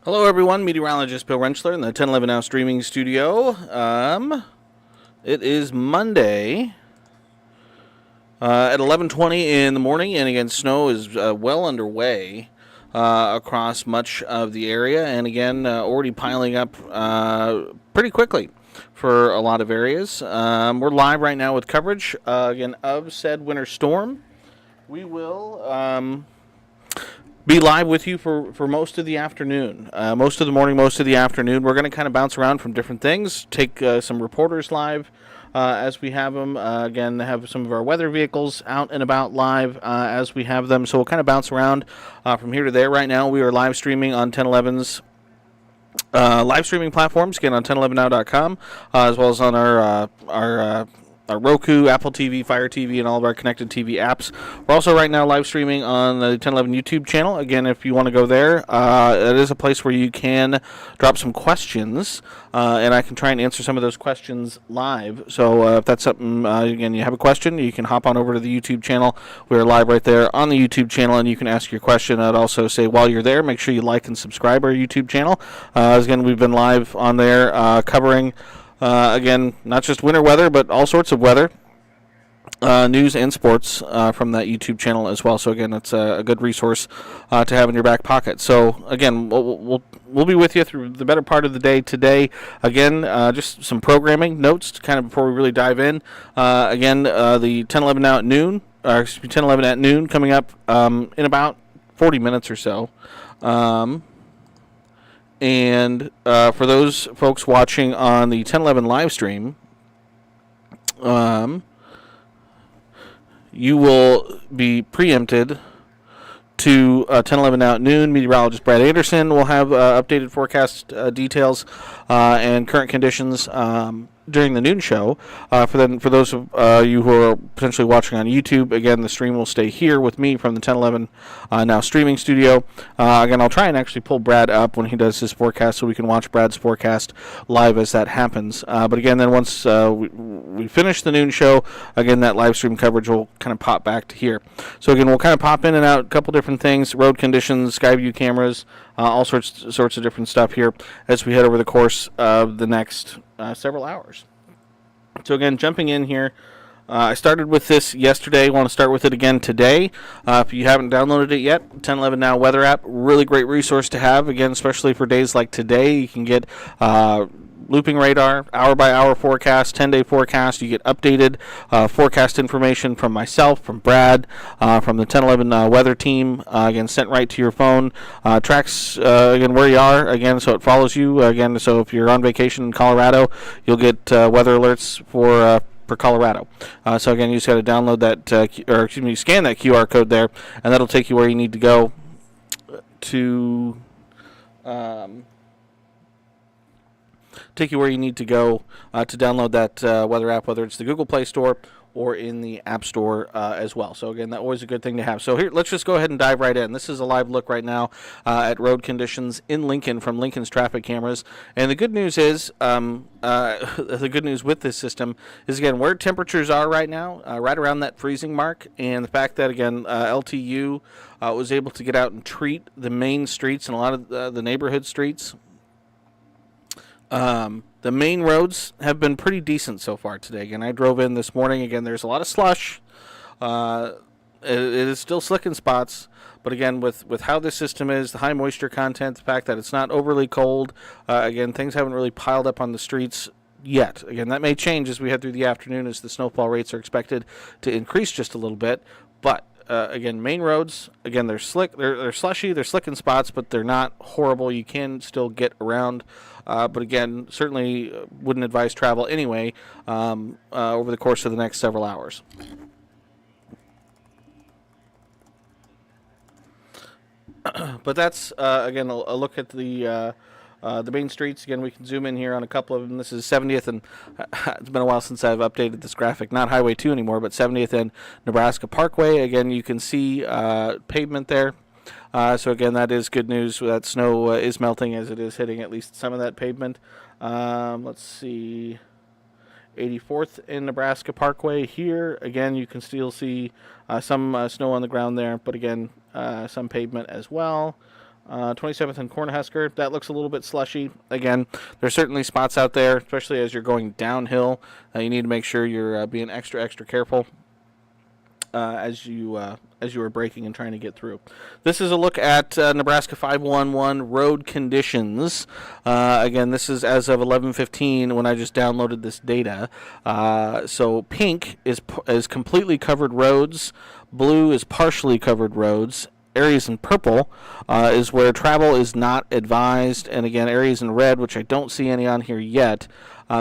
Hello, everyone. Meteorologist Bill Rentschler in the 1011 Now streaming studio. It is Monday at 11:20 in the morning, and again, snow is well underway across much of the area, and again, already piling up pretty quickly for a lot of areas. We're live right now with coverage again of said winter storm. We will be live with you for most of the afternoon, most of the morning, most of the afternoon. We're going to kind of bounce around from different things, take some reporters live as we have them. Again, have some of our weather vehicles out and about live as we have them. So we'll kind of bounce around from here to there. Right now, we are live streaming on 1011's live streaming platforms, again on 1011now.com, as well as on our Roku, Apple TV, Fire TV, and all of our connected TV apps. We're also right now live streaming on the 1011 YouTube channel. Again, if you want to go there, it is a place where you can drop some questions, and I can try and answer some of those questions live. So if that's something, again, you have a question, you can hop on over to the YouTube channel. We're live right there on the YouTube channel, and you can ask your question. I'd also say while you're there, make sure you like and subscribe our YouTube channel. Again, we've been live on there covering again, not just winter weather, but all sorts of weather, news, and sports from that YouTube channel as well. So again, it's a good resource to have in your back pocket. So again, we'll be with you through the better part of the day today. Again, just some programming notes kind of before we really dive in. Again, the 1011 now at noon, or excuse me, 1011 at noon coming up in about 40 minutes or so. And for those folks watching on the 1011 live stream, you will be preempted to 1011 now at noon. Meteorologist Brad Anderson will have updated forecast details and current conditions during the noon show. For those of you who are potentially watching on YouTube, again, the stream will stay here with me from the 1011 now streaming studio. Again, I'll try and actually pull Brad up when he does his forecast so we can watch Brad's forecast live as that happens. But again, then once we finish the noon show, again, that live stream coverage will kind of pop back to here. So again, we'll kind of pop in and out a couple different things, road conditions, sky view cameras, all sorts of different stuff here as we head over the course of the next several hours. So again, jumping in here, I started with this yesterday. I want to start with it again today. If you haven't downloaded it yet, 1011 Now weather app, really great resource to have. Again, especially for days like today, you can get looping radar, hour-by-hour forecast, 10-day forecast. You get updated forecast information from myself, from Brad, from the 1011 weather team, again, sent right to your phone. Tracks, again, where you are, again, so it follows you. Again, so if you're on vacation in Colorado, you'll get weather alerts for Colorado. So again, you just got to download that, scan that QR code there, and that'll take you where you need to go to download that weather app, whether it's the Google Play Store or in the App Store as well. So again, that's always a good thing to have. So here, let's just go ahead and dive right in. This is a live look right now at road conditions in Lincoln from Lincoln's traffic cameras. And the good news is, the good news with this system is, again, where temperatures are right now, right around that freezing mark, and the fact that, again, LTU was able to get out and treat the main streets and a lot of the neighborhood streets. The main roads have been pretty decent so far today. Again, I drove in this morning. Again, there's a lot of slush. It is still slick in spots. But again, with how this system is, the high moisture content, the fact that it's not overly cold, again, things haven't really piled up on the streets yet. Again, that may change as we head through the afternoon as the snowfall rates are expected to increase just a little bit. But again, main roads, again, they're slick, they're slushy, they're slick in spots, but they're not horrible. You can still get around. But again, certainly wouldn't advise travel anyway over the course of the next several hours. But that's, again, a look at the main streets. Again, we can zoom in here on a couple of them. This is 70th, and it's been a while since I've updated this graphic. Not Highway 2 anymore, but 70th and Nebraska Parkway. Again, you can see pavement there. So again, that is good news. That snow is melting as it is hitting at least some of that pavement. Let's see, 84th in Nebraska Parkway here. Again, you can still see some snow on the ground there, but again, some pavement as well. 27th and Cornhusker. That looks a little bit slushy. Again, there's certainly spots out there, especially as you're going downhill. You need to make sure you're being extra careful as you are braking and trying to get through. This is a look at Nebraska 511 road conditions. Again, this is as of 11:15 when I just downloaded this data. So pink is completely covered roads. Blue is partially covered roads. Areas in purple is where travel is not advised. And again, areas in red, which I don't see any on here yet,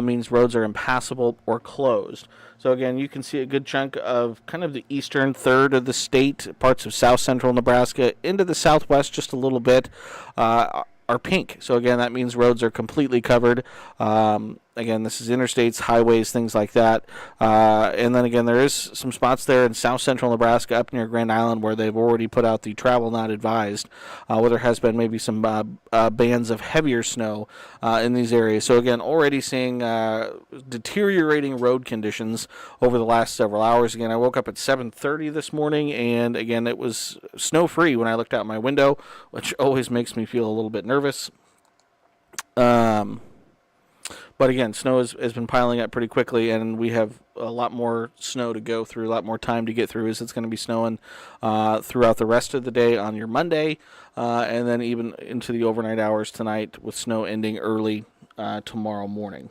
means roads are impassable or closed. So again, you can see a good chunk of kind of the eastern third of the state, parts of south central Nebraska, into the southwest just a little bit, are pink. So again, that means roads are completely covered. Again, this is interstates, highways, things like that. And then again, there is some spots there in south central Nebraska up near Grand Island where they've already put out the travel not advised, where there has been maybe some bands of heavier snow in these areas. So again, already seeing deteriorating road conditions over the last several hours. Again, I woke up at 7:30 this morning, and again, it was snow-free when I looked out my window, which always makes me feel a little bit nervous. But again, snow has been piling up pretty quickly, and we have a lot more snow to go through, a lot more time to get through, as it's going to be snowing throughout the rest of the day on your Monday, and then even into the overnight hours tonight, with snow ending early tomorrow morning.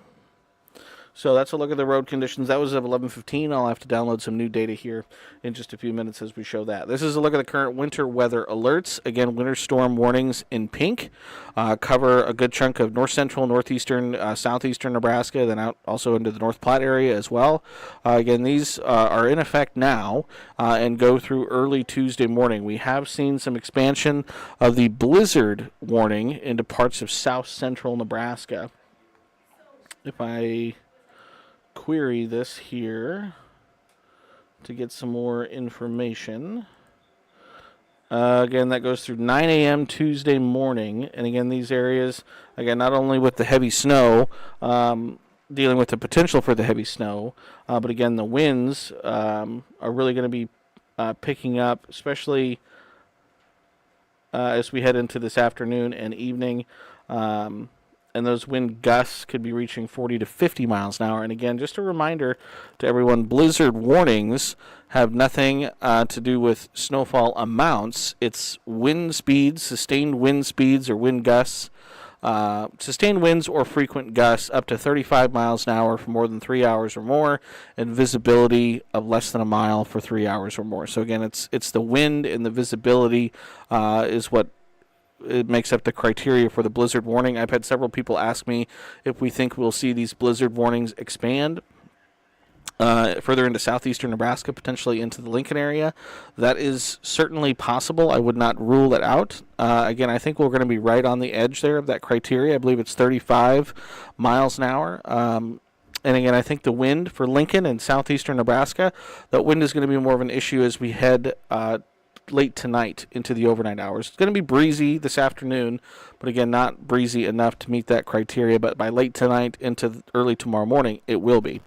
So that's a look at the road conditions. That was at 11:15. I'll have to download some new data here in just a few minutes as we show that. This is a look at the current winter weather alerts. Again, winter storm warnings in pink cover a good chunk of north central, northeastern, southeastern Nebraska, then out also into the North Platte area as well. Again, these are in effect now and go through early Tuesday morning. We have seen some expansion of the blizzard warning into parts of south central Nebraska. If I query this here to get some more information. Again, that goes through 9 a.m. Tuesday morning. And again, these areas, again, not only with the heavy snow, dealing with the potential for the heavy snow, but again, the winds are really going to be picking up, especially as we head into this afternoon and evening. And those wind gusts could be reaching 40 to 50 miles an hour. And again, just a reminder to everyone, blizzard warnings have nothing to do with snowfall amounts. It's wind speeds, sustained wind speeds or wind gusts, sustained winds or frequent gusts up to 35 miles an hour for more than 3 hours or more, and visibility of less than a mile for 3 hours or more. So again, it's the wind and the visibility is what it makes up the criteria for the blizzard warning. I've had several people ask me if we think we'll see these blizzard warnings expand further into southeastern Nebraska, potentially into the Lincoln area. That is certainly possible. I would not rule it out. Again, I think we're going to be right on the edge there of that criteria. I believe it's 35 miles an hour. And again, I think the wind for Lincoln and southeastern Nebraska, that wind is going to be more of an issue as we head late tonight into the overnight hours. It's going to be breezy this afternoon, but again, not breezy enough to meet that criteria. But by late tonight into early tomorrow morning, it will be.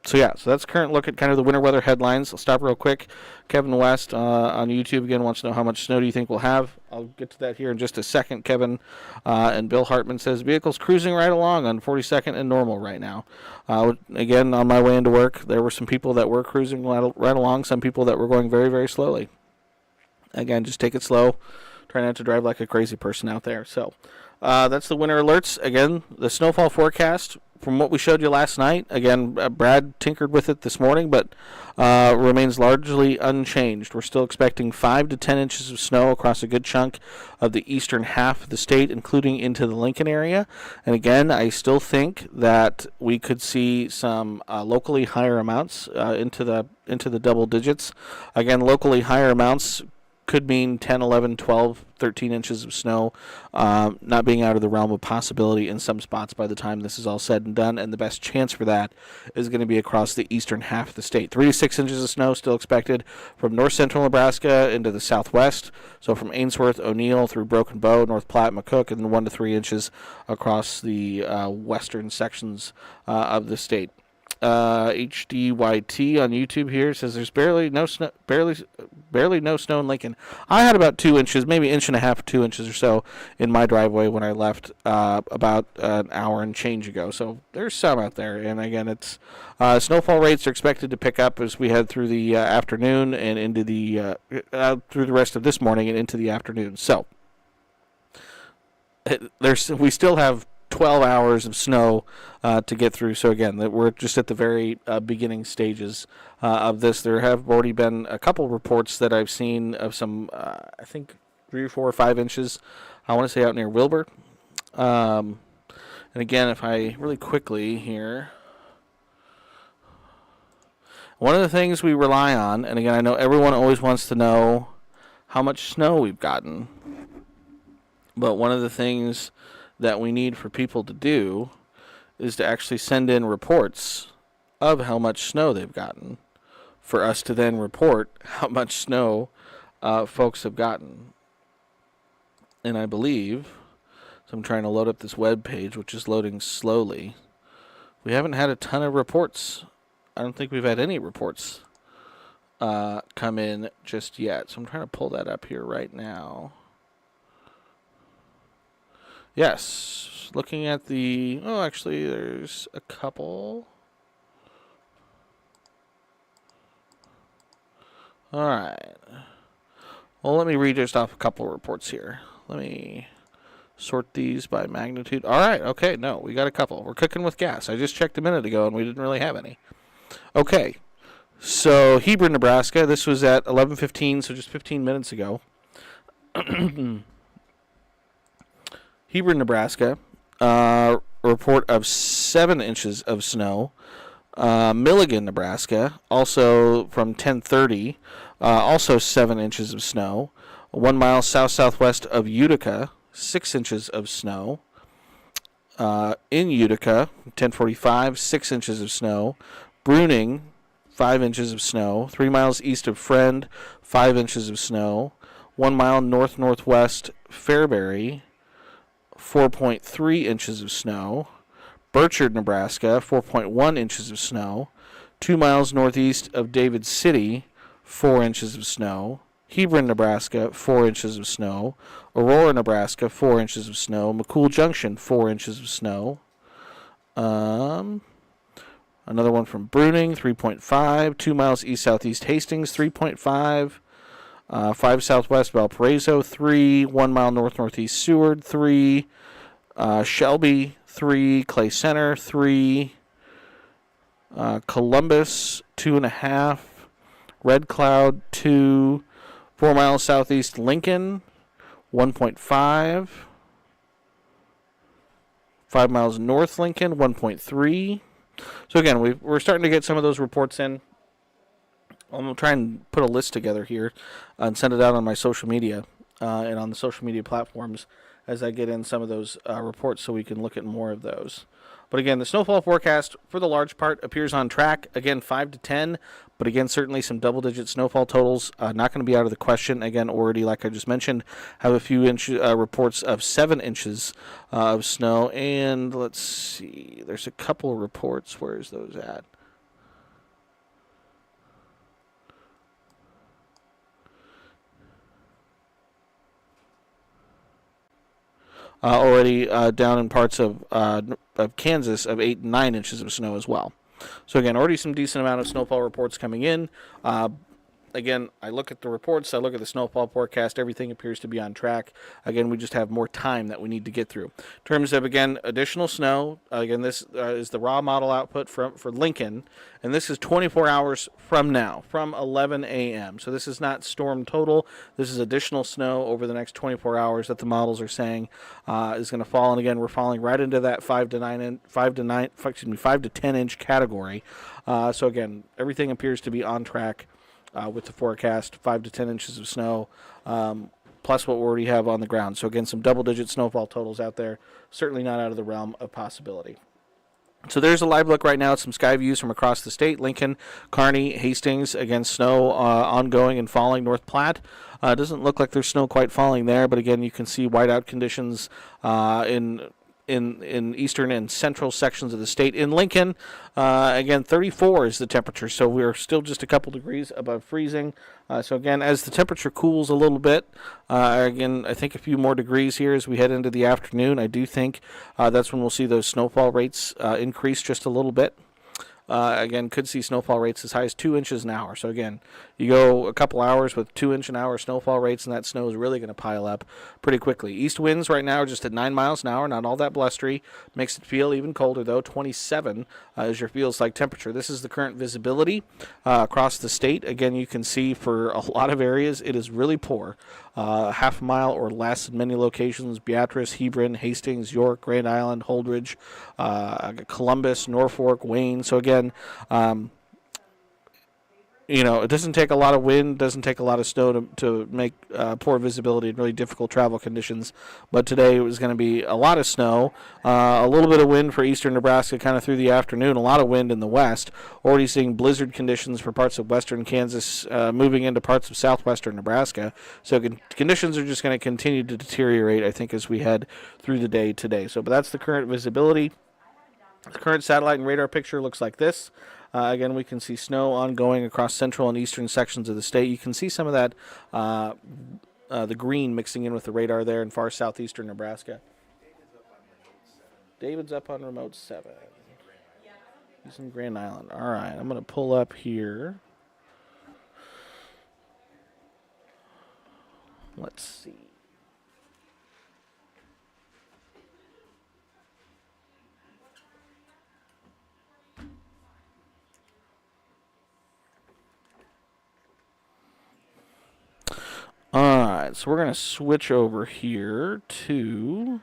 So that's a current look at kind of the winter weather headlines. I'll stop real quick. Kevin West on YouTube again wants to know how much snow do you think we'll have. I'll get to that here in just a second. Kevin and Bill Hartman says vehicles cruising right along on 42nd and Normal right now. Again, on my way into work, there were some people that were cruising right along, some people that were going very, very slowly. Again, just take it slow. Try not to drive like a crazy person out there. So that's the winter alerts. Again, the snowfall forecast from what we showed you last night. Again, Brad tinkered with it this morning, but remains largely unchanged. We're still expecting 5 to 10 inches of snow across a good chunk of the eastern half of the state, including into the Lincoln area. And again, I still think that we could see some locally higher amounts into the double digits. Again, locally higher amounts could mean 10, 11, 12, 13 inches of snow, not being out of the realm of possibility in some spots by the time this is all said and done, and the best chance for that is going to be across the eastern half of the state. 3 to 6 inches of snow still expected from north central Nebraska into the southwest, so from Ainsworth, O'Neill through Broken Bow, North Platte, McCook, and then 1 to 3 inches across the western sections of the state. HDYT on YouTube here says there's barely no snow in Lincoln. I had about 2 inches, maybe 1.5 2 inches or so in my driveway when I left about an hour and change ago. So there's some out there. And again, it's snowfall rates are expected to pick up as we head through the afternoon and into the through the rest of this morning and into the afternoon. So we still have 12 hours of snow to get through. So again, we're just at the very beginning stages of this. There have already been a couple reports that I've seen of some, I think 3 or 4 or 5 inches. I want to say out near Wilbur. And again, if I really quickly here, one of the things we rely on, and again, I know everyone always wants to know how much snow we've gotten, but one of the things that we need for people to do is to actually send in reports of how much snow they've gotten for us to then report how much snow folks have gotten. And I believe, so I'm trying to load up this web page, which is loading slowly. We haven't had a ton of reports. I don't think we've had any reports come in just yet. So I'm trying to pull that up here right now. Yes, looking at actually there's a couple. All right. Well, let me read just off a couple of reports here. Let me sort these by magnitude. All right, okay, no, we got a couple. We're cooking with gas. I just checked a minute ago, and we didn't really have any. Okay, so Hebron, Nebraska. This was at 11:15, so just 15 minutes ago. Hebron, Nebraska, a report of 7 inches of snow. Milligan, Nebraska, also from 10:30, also 7 inches of snow. 1 mile south-southwest of Utica, 6 inches of snow. In Utica, 10:45, 6 inches of snow. Bruning, 5 inches of snow. 3 miles east of Friend, 5 inches of snow. 1 mile north-northwest Fairbury, 4.3 inches of snow. Burchard, Nebraska, 4.1 inches of snow. 2 miles northeast of David City, 4 inches of snow. Hebron, Nebraska, 4 inches of snow. Aurora, Nebraska, 4 inches of snow. McCool Junction, 4 inches of snow. Another one from Bruning, 3.5. 2 miles east-southeast Hastings, 3.5. 5 southwest Valparaiso, 3. 1 mile north-northeast Seward, 3. Shelby, 3. Clay Center, 3. Columbus, 2.5. Red Cloud, 2. 4 miles southeast Lincoln, 1.5. 5 miles north Lincoln, 1.3. So again, we're starting to get some of those reports in. I'm going to try and put a list together here and send it out on my social media and on the social media platforms as I get in some of those reports so we can look at more of those. But again, the snowfall forecast, for the large part, appears on track. Again, 5 to 10, but again, certainly some double-digit snowfall totals. Not going to be out of the question. Again, already, like I just mentioned, have a few reports of 7 inches of snow. And let's see, there's a couple of reports. Where's those at? Already down in parts of Kansas of 8 and 9 inches of snow as well. So again, already some decent amount of snowfall reports coming in. Again, I look at the reports, I look at the snowfall forecast, everything appears to be on track. Again, we just have more time that we need to get through. In terms of, again, additional snow, again, this is the raw model output for Lincoln, and this is 24 hours from now, from 11 a.m. So this is not storm total. This is additional snow over the next 24 hours that the models are saying is going to fall. And again, we're falling right into that 5 to 10 inch category. So again, everything appears to be on track. With the forecast, 5 to 10 inches of snow, plus what we already have on the ground. So again, some double-digit snowfall totals out there. Certainly not out of the realm of possibility. So there's a live look right now at some sky views from across the state. Lincoln, Kearney, Hastings, again, snow ongoing and falling. North Platte, doesn't look like there's snow quite falling there, but again, you can see whiteout conditions in in eastern and central sections of the state. In Lincoln, again, 34 is the temperature, so we're still just a couple degrees above freezing. So again, as the temperature cools a little bit, again, I think a few more degrees here as we head into the afternoon. I do think that's when we'll see those snowfall rates increase just a little bit. Again, could see snowfall rates as high as 2 inches an hour. So again, you go a couple hours with 2 inch an hour snowfall rates, and that snow is really going to pile up pretty quickly. East winds right now are just at 9 miles an hour, not all that blustery. Makes it feel even colder though. 27 is your feels like temperature. This is the current visibility across the state. Again, you can see for a lot of areas it is really poor. Half a mile or less in many locations: Beatrice, Hebron, Hastings, York, Grand Island, Holdridge, Columbus, Norfolk, Wayne. So again, it doesn't take a lot of wind, doesn't take a lot of snow to make poor visibility and really difficult travel conditions. But today it was going to be a lot of snow, a little bit of wind for eastern Nebraska kind of through the afternoon, a lot of wind in the west. Already seeing blizzard conditions for parts of western Kansas, moving into parts of southwestern Nebraska. So conditions are just going to continue to deteriorate, I think, as we head through the day today. But that's the current visibility. The current satellite and radar picture looks like this. Again, we can see snow ongoing across central and eastern sections of the state. You can see some of that, the green mixing in with the radar there in far southeastern Nebraska. David's up on remote 7. He's in Grand Island. All right, I'm going to pull up here. Let's see. All right, so we're going to switch over here to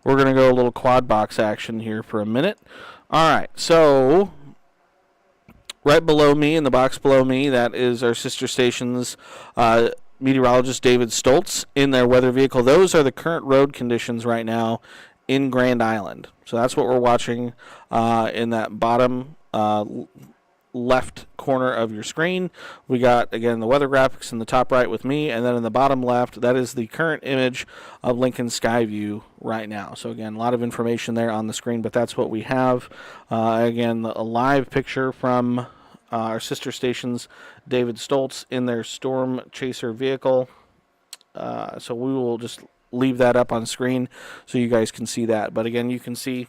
we're going to go a little quad box action here for a minute. All right, so right below me, in the box below me, that is our sister station's meteorologist David Stoltz in their weather vehicle. Those are the current road conditions right now in Grand Island. So that's what we're watching in that bottom left corner of your screen. We got, again, the weather graphics in the top right with me, and then in the bottom left, that is the current image of Lincoln Skyview right now. So again, a lot of information there on the screen, but that's what we have. Again, a live picture from our sister station's David Stoltz in their Stormchaser vehicle. So we will just leave that up on screen so you guys can see that. But again, you can see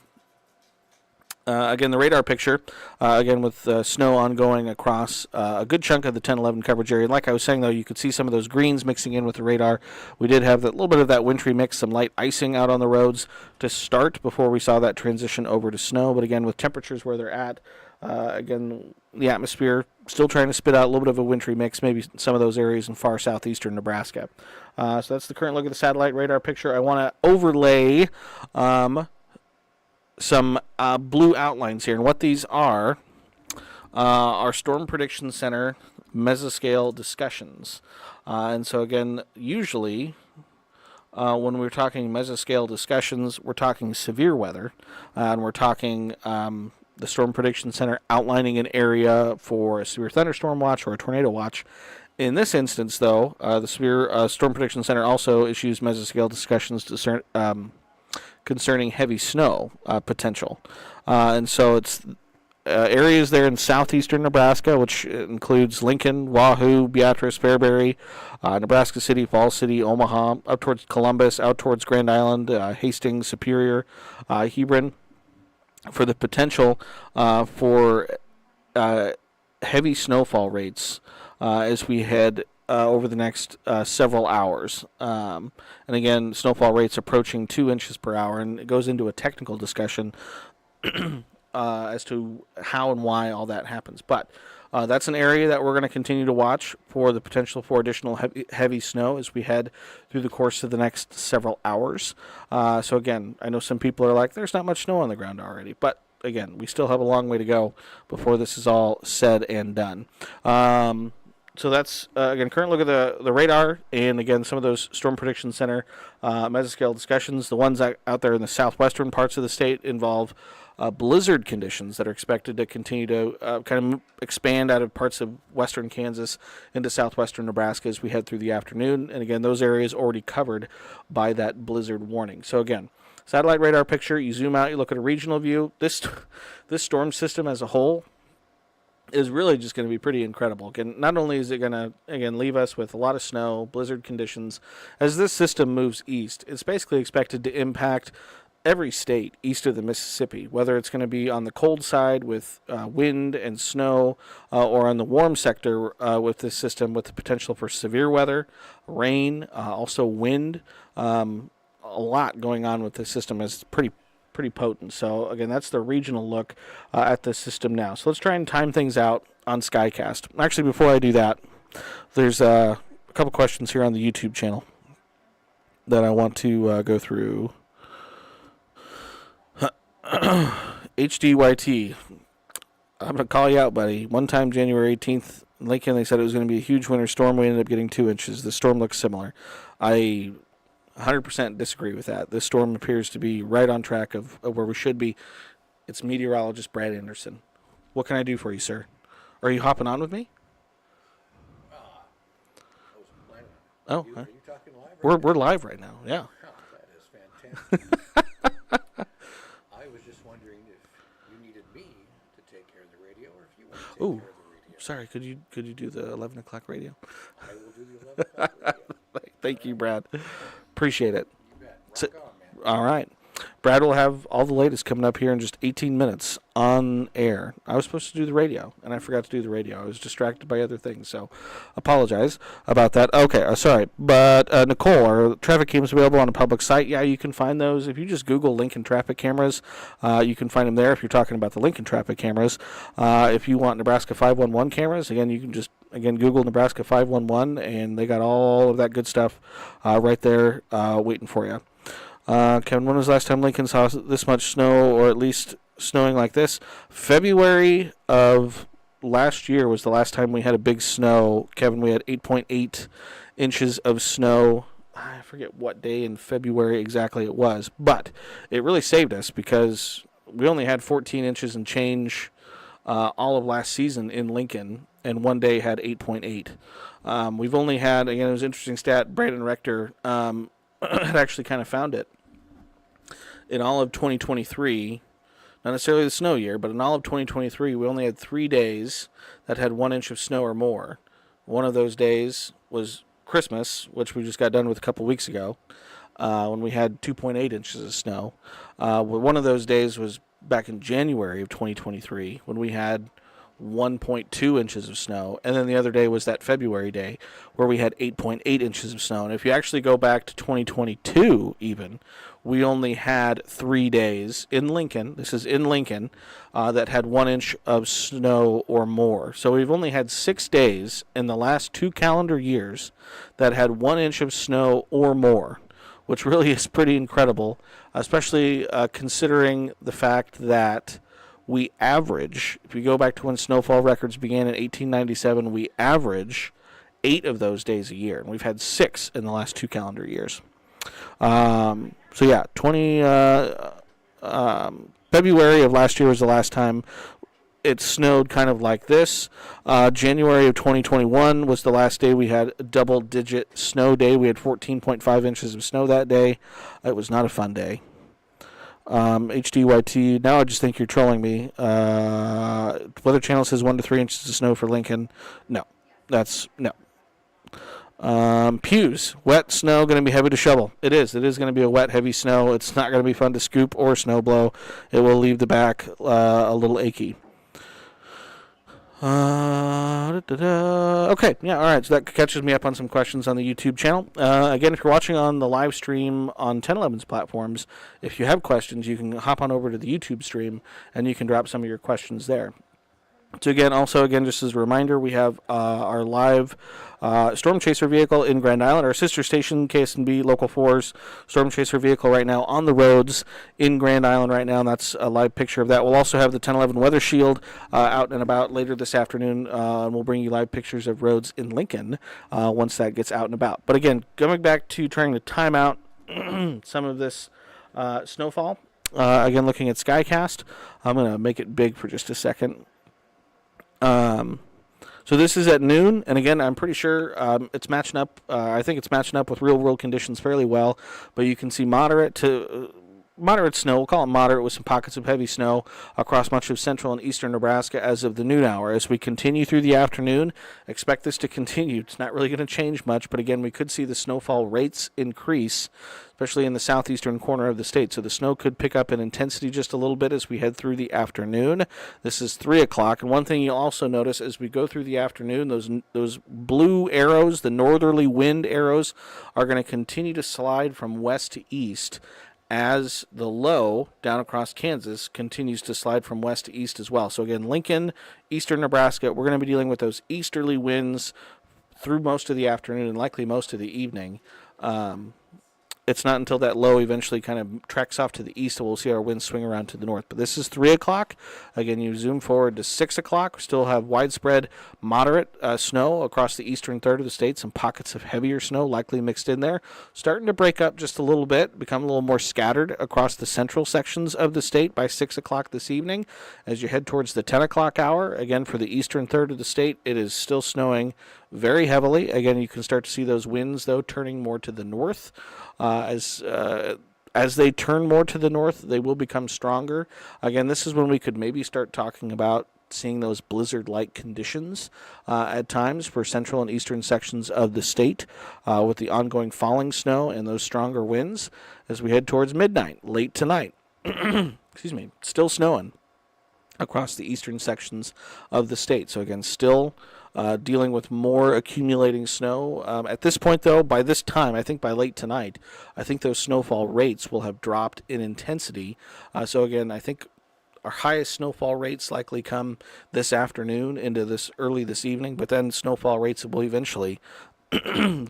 again, the radar picture, again, with snow ongoing across a good chunk of the 10-11 coverage area. Like I was saying, though, you could see some of those greens mixing in with the radar. We did have that little bit of that wintry mix, some light icing out on the roads to start before we saw that transition over to snow. But again, with temperatures where they're at, again, the atmosphere still trying to spit out a little bit of a wintry mix, maybe some of those areas in far southeastern Nebraska. So that's the current look at the satellite radar picture. I want to overlay some blue outlines here, and what these are Storm Prediction Center mesoscale discussions. And so again, usually when we're talking mesoscale discussions, we're talking severe weather, and we're talking the Storm Prediction Center outlining an area for a severe thunderstorm watch or a tornado watch. In this instance, though, the severe Storm Prediction Center also issues mesoscale discussions concerning heavy snow potential. And so it's areas there in southeastern Nebraska, which includes Lincoln, Wahoo, Beatrice, Fairbury, Nebraska City, Falls City, Omaha, up towards Columbus, out towards Grand Island, Hastings, Superior, Hebron, for the potential for heavy snowfall rates as we head over the next several hours. And again, snowfall rates approaching 2 inches per hour, and it goes into a technical discussion as to how and why all that happens. But that's an area that we're going to continue to watch for the potential for additional heavy snow as we head through the course of the next several hours. So again, I know some people are like, there's not much snow on the ground already, but again, we still have a long way to go before this is all said and done. So that's, again, current look at the radar, and again, some of those Storm Prediction Center mesoscale discussions. The ones out there in the southwestern parts of the state involve blizzard conditions that are expected to continue to kind of expand out of parts of western Kansas into southwestern Nebraska as we head through the afternoon. And again, those areas already covered by that blizzard warning. So again, satellite radar picture, you zoom out, you look at a regional view. This storm system as a whole is really just going to be pretty incredible. Again, not only is it going to, again, leave us with a lot of snow, blizzard conditions, as this system moves east, it's basically expected to impact every state east of the Mississippi, whether it's going to be on the cold side with wind and snow, or on the warm sector with this system with the potential for severe weather, rain, also wind. A lot going on with this system is pretty potent. So again, that's the regional look at the system now. So let's try and time things out on Skycast. Actually, before I do that, there's a couple questions here on the YouTube channel that I want to go through. HDYT, I'm going to call you out, buddy. One time, January 18th, in Lincoln, they said it was going to be a huge winter storm. We ended up getting 2 inches. The storm looks similar. I 100% disagree with that. This storm appears to be right on track of where we should be. It's meteorologist Brad Anderson. What can I do for you, sir? Are you hopping on with me? Oh, are you talking live? We're live right now. Yeah. Oh, that is fantastic. I was just wondering if you needed me to take care of the radio, or if you want to take care of the radio. Sorry. Could you do the 11 o'clock radio? I will do the 11 o'clock radio. Thank you, Brad. Appreciate it. You bet. Rock on, man. All right. Brad will have all the latest coming up here in just 18 minutes on air. I was supposed to do the radio, and I forgot to do the radio. I was distracted by other things, so apologize about that. Okay, sorry. But Nicole, are traffic cams available on a public site? Yeah, you can find those. If you just Google Lincoln traffic cameras, you can find them there if you're talking about the Lincoln traffic cameras. If you want Nebraska 511 cameras, again, you can just Google Nebraska 511, and they got all of that good stuff right there waiting for you. Kevin, when was the last time Lincoln saw this much snow, or at least snowing like this? February of last year was the last time we had a big snow. Kevin, we had 8.8 inches of snow. I forget what day in February exactly it was, but it really saved us because we only had 14 inches and change all of last season in Lincoln, and one day had 8.8. We've only had, again, it was an interesting stat, Brandon Rector had actually kind of found it. In all of 2023, not necessarily the snow year, but in all of 2023, we only had 3 days that had 1 inch of snow or more. One of those days was Christmas, which we just got done with a couple weeks ago, when we had 2.8 inches of snow. One of those days was back in January of 2023, when we had 1.2 inches of snow, and then the other day was that February day where we had 8.8 inches of snow. And if you actually go back to 2022 even, we only had 3 days in Lincoln, this is in Lincoln, that had 1 inch of snow or more. So we've only had 6 days in the last 2 calendar years that had 1 inch of snow or more, which really is pretty incredible, especially considering the fact that we average, if you go back to when snowfall records began in 1897, we average 8 of those days a year. And we've had 6 in the last 2 calendar years. So yeah, February of last year was the last time it snowed kind of like this. January of 2021 was the last day we had a double-digit snow day. We had 14.5 inches of snow that day. It was not a fun day. HDYT, now I just think you're trolling me. Weather Channel says 1 to 3 inches of snow for Lincoln. No. Pews, wet snow, going to be heavy to shovel. It is going to be a wet, heavy snow. It's not going to be fun to scoop or snow blow. It will leave the back a little achy. Okay, yeah, all right, so that catches me up on some questions on the YouTube channel. Again, if you're watching on the live stream on 1011's platforms, if you have questions, you can hop on over to the YouTube stream, and you can drop some of your questions there. So again, just as a reminder, we have our live Stormchaser vehicle in Grand Island, our sister station, KSNB Local 4's Stormchaser vehicle right now on the roads in Grand Island right now, and that's a live picture of that. We'll also have the 1011 Weather Shield out and about later this afternoon, and we'll bring you live pictures of roads in Lincoln once that gets out and about. But again, going back to trying to time out some of this snowfall, again, looking at Skycast, I'm going to make it big for just a second. So this is at noon, and again, I'm pretty sure it's matching up. I think it's matching up with real-world conditions fairly well. But you can see moderate to moderate snow. We'll call it moderate with some pockets of heavy snow across much of central and eastern Nebraska as of the noon hour. As we continue through the afternoon, expect this to continue. It's not really going to change much, but again, we could see the snowfall rates increase, especially in the southeastern corner of the state. So the snow could pick up in intensity just a little bit as we head through the afternoon. This is 3 o'clock. And one thing you'll also notice as we go through the afternoon, those blue arrows, the northerly wind arrows, are going to continue to slide from west to east as the low down across Kansas continues to slide from west to east as well. So again, Lincoln, eastern Nebraska, we're going to be dealing with those easterly winds through most of the afternoon and likely most of the evening. It's not until that low eventually kind of treks off to the east that we'll see our winds swing around to the north. But this is 3 o'clock. Again, you zoom forward to 6 o'clock. We still have widespread moderate snow across the eastern third of the state. Some pockets of heavier snow likely mixed in there. Starting to break up just a little bit, become a little more scattered across the central sections of the state by 6 o'clock this evening. As you head towards the 10 o'clock hour, again, for the eastern third of the state, it is still snowing very heavily. Again, you can start to see those winds, though, turning more to the north. As they turn more to the north, they will become stronger. Again, this is when we could maybe start talking about seeing those blizzard-like conditions at times for central and eastern sections of the state with the ongoing falling snow and those stronger winds as we head towards midnight, late tonight. Excuse me, still snowing across the eastern sections of the state. So again, still dealing with more accumulating snow. At this point, though, by this time, I think by late tonight, I think those snowfall rates will have dropped in intensity. So again, I think our highest snowfall rates likely come this afternoon into this early this evening, but then snowfall rates will eventually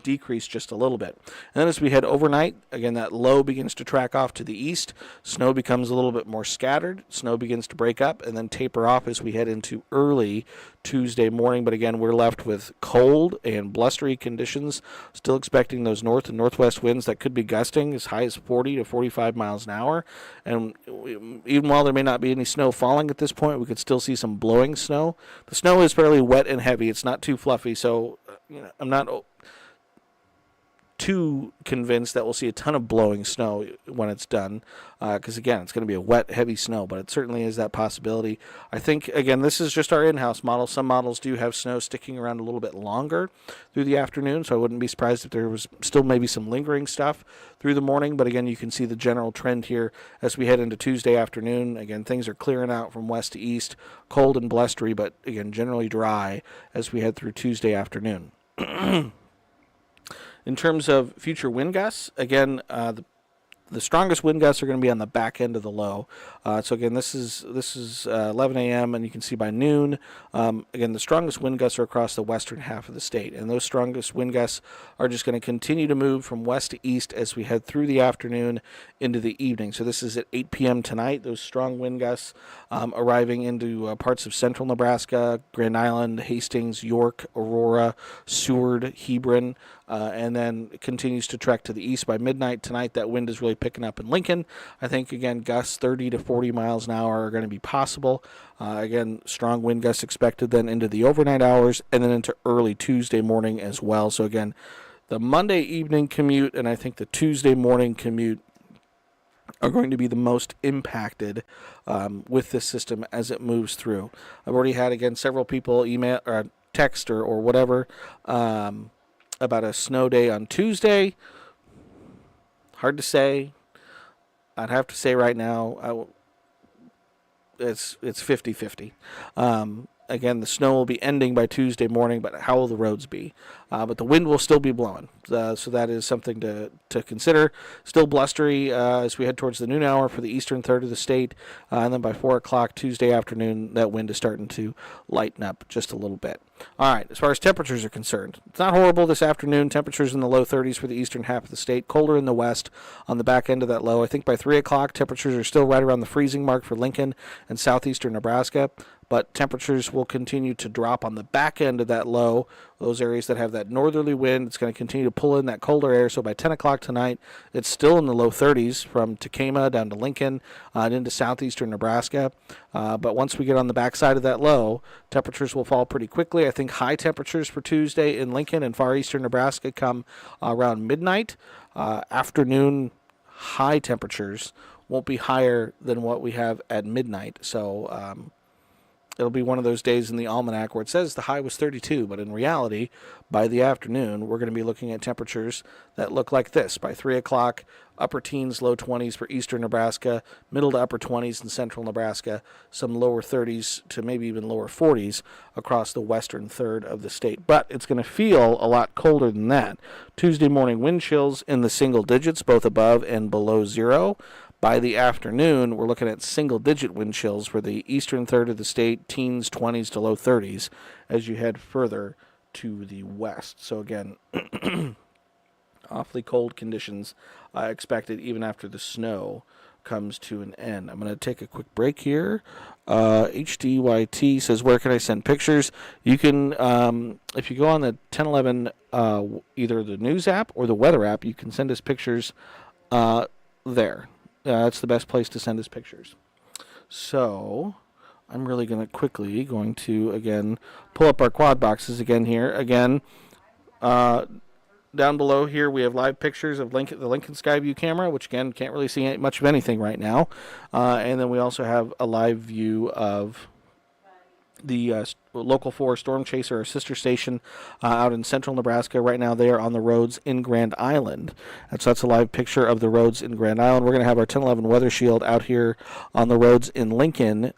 decrease just a little bit. And then as we head overnight, again, that low begins to track off to the east. Snow becomes a little bit more scattered. Snow begins to break up and then taper off as we head into early Tuesday morning. But again, we're left with cold and blustery conditions. Still expecting those north and northwest winds that could be gusting as high as 40 to 45 miles an hour. And even while there may not be any snow falling at this point, we could still see some blowing snow. The snow is fairly wet and heavy. It's not too fluffy, so I'm not too convinced that we'll see a ton of blowing snow when it's done, because again, it's going to be a wet, heavy snow, but it certainly is that possibility. I think, again, this is just our in-house model. Some models do have snow sticking around a little bit longer through the afternoon, so I wouldn't be surprised if there was still maybe some lingering stuff through the morning, but again, you can see the general trend here as we head into Tuesday afternoon. Again, things are clearing out from west to east, cold and blustery, but again, generally dry as we head through Tuesday afternoon. In terms of future wind gusts, again, the strongest wind gusts are going to be on the back end of the low. So again, this is 11 a.m. and you can see by noon. Again, the strongest wind gusts are across the western half of the state, and those strongest wind gusts are just going to continue to move from west to east as we head through the afternoon into the evening. So this is at 8 p.m. tonight. Those strong wind gusts arriving into parts of central Nebraska, Grand Island, Hastings, York, Aurora, Seward, Hebron. And then it continues to trek to the east by midnight tonight. That wind is really picking up in Lincoln. I think, again, gusts 30 to 40 miles an hour are going to be possible. Again, strong wind gusts expected then into the overnight hours and then into early Tuesday morning as well. So, again, the Monday evening commute and I think the Tuesday morning commute are going to be the most impacted with this system as it moves through. I've already had, again, several people email or text or whatever about a snow day on Tuesday. Hard to say. I'd have to say right now it's 50-50. Again, the snow will be ending by Tuesday morning, but how will the roads be? But the wind will still be blowing, so that is something to consider. Still blustery as we head towards the noon hour for the eastern third of the state, and then by 4 o'clock Tuesday afternoon, that wind is starting to lighten up just a little bit. All right, as far as temperatures are concerned, it's not horrible this afternoon. Temperatures in the low 30s for the eastern half of the state, colder in the west on the back end of that low. I think by 3 o'clock, temperatures are still right around the freezing mark for Lincoln and southeastern Nebraska. But temperatures will continue to drop on the back end of that low. Those areas that have that northerly wind, it's going to continue to pull in that colder air. So by 10 o'clock tonight, it's still in the low 30s from Takema down to Lincoln and into southeastern Nebraska. But once we get on the backside of that low, temperatures will fall pretty quickly. I think high temperatures for Tuesday in Lincoln and far eastern Nebraska come around midnight. Afternoon high temperatures won't be higher than what we have at midnight. So it'll be one of those days in the almanac where it says the high was 32, but in reality, by the afternoon, we're going to be looking at temperatures that look like this. By 3 o'clock, upper teens, low 20s for eastern Nebraska, middle to upper 20s in central Nebraska, some lower 30s to maybe even lower 40s across the western third of the state. But it's going to feel a lot colder than that. Tuesday morning wind chills in the single digits, both above and below zero. By the afternoon, we're looking at single-digit wind chills for the eastern third of the state, teens, 20s to low 30s, as you head further to the west. So again, awfully cold conditions expected even after the snow comes to an end. I'm going to take a quick break here. HDYT says, where can I send pictures? You can, if you go on the 1011, either the news app or the weather app, you can send us pictures there. That's the best place to send us pictures. So I'm really going to again, pull up our quad boxes again here. Again, down below here we have live pictures of the Lincoln Skyview camera, which again can't really see much of anything right now. And then we also have a live view of the Local 4 Stormchaser, our sister station out in central Nebraska. Right now they are on the roads in Grand Island. And so that's a live picture of the roads in Grand Island. We're going to have our 1011 Weather Shield out here on the roads in Lincoln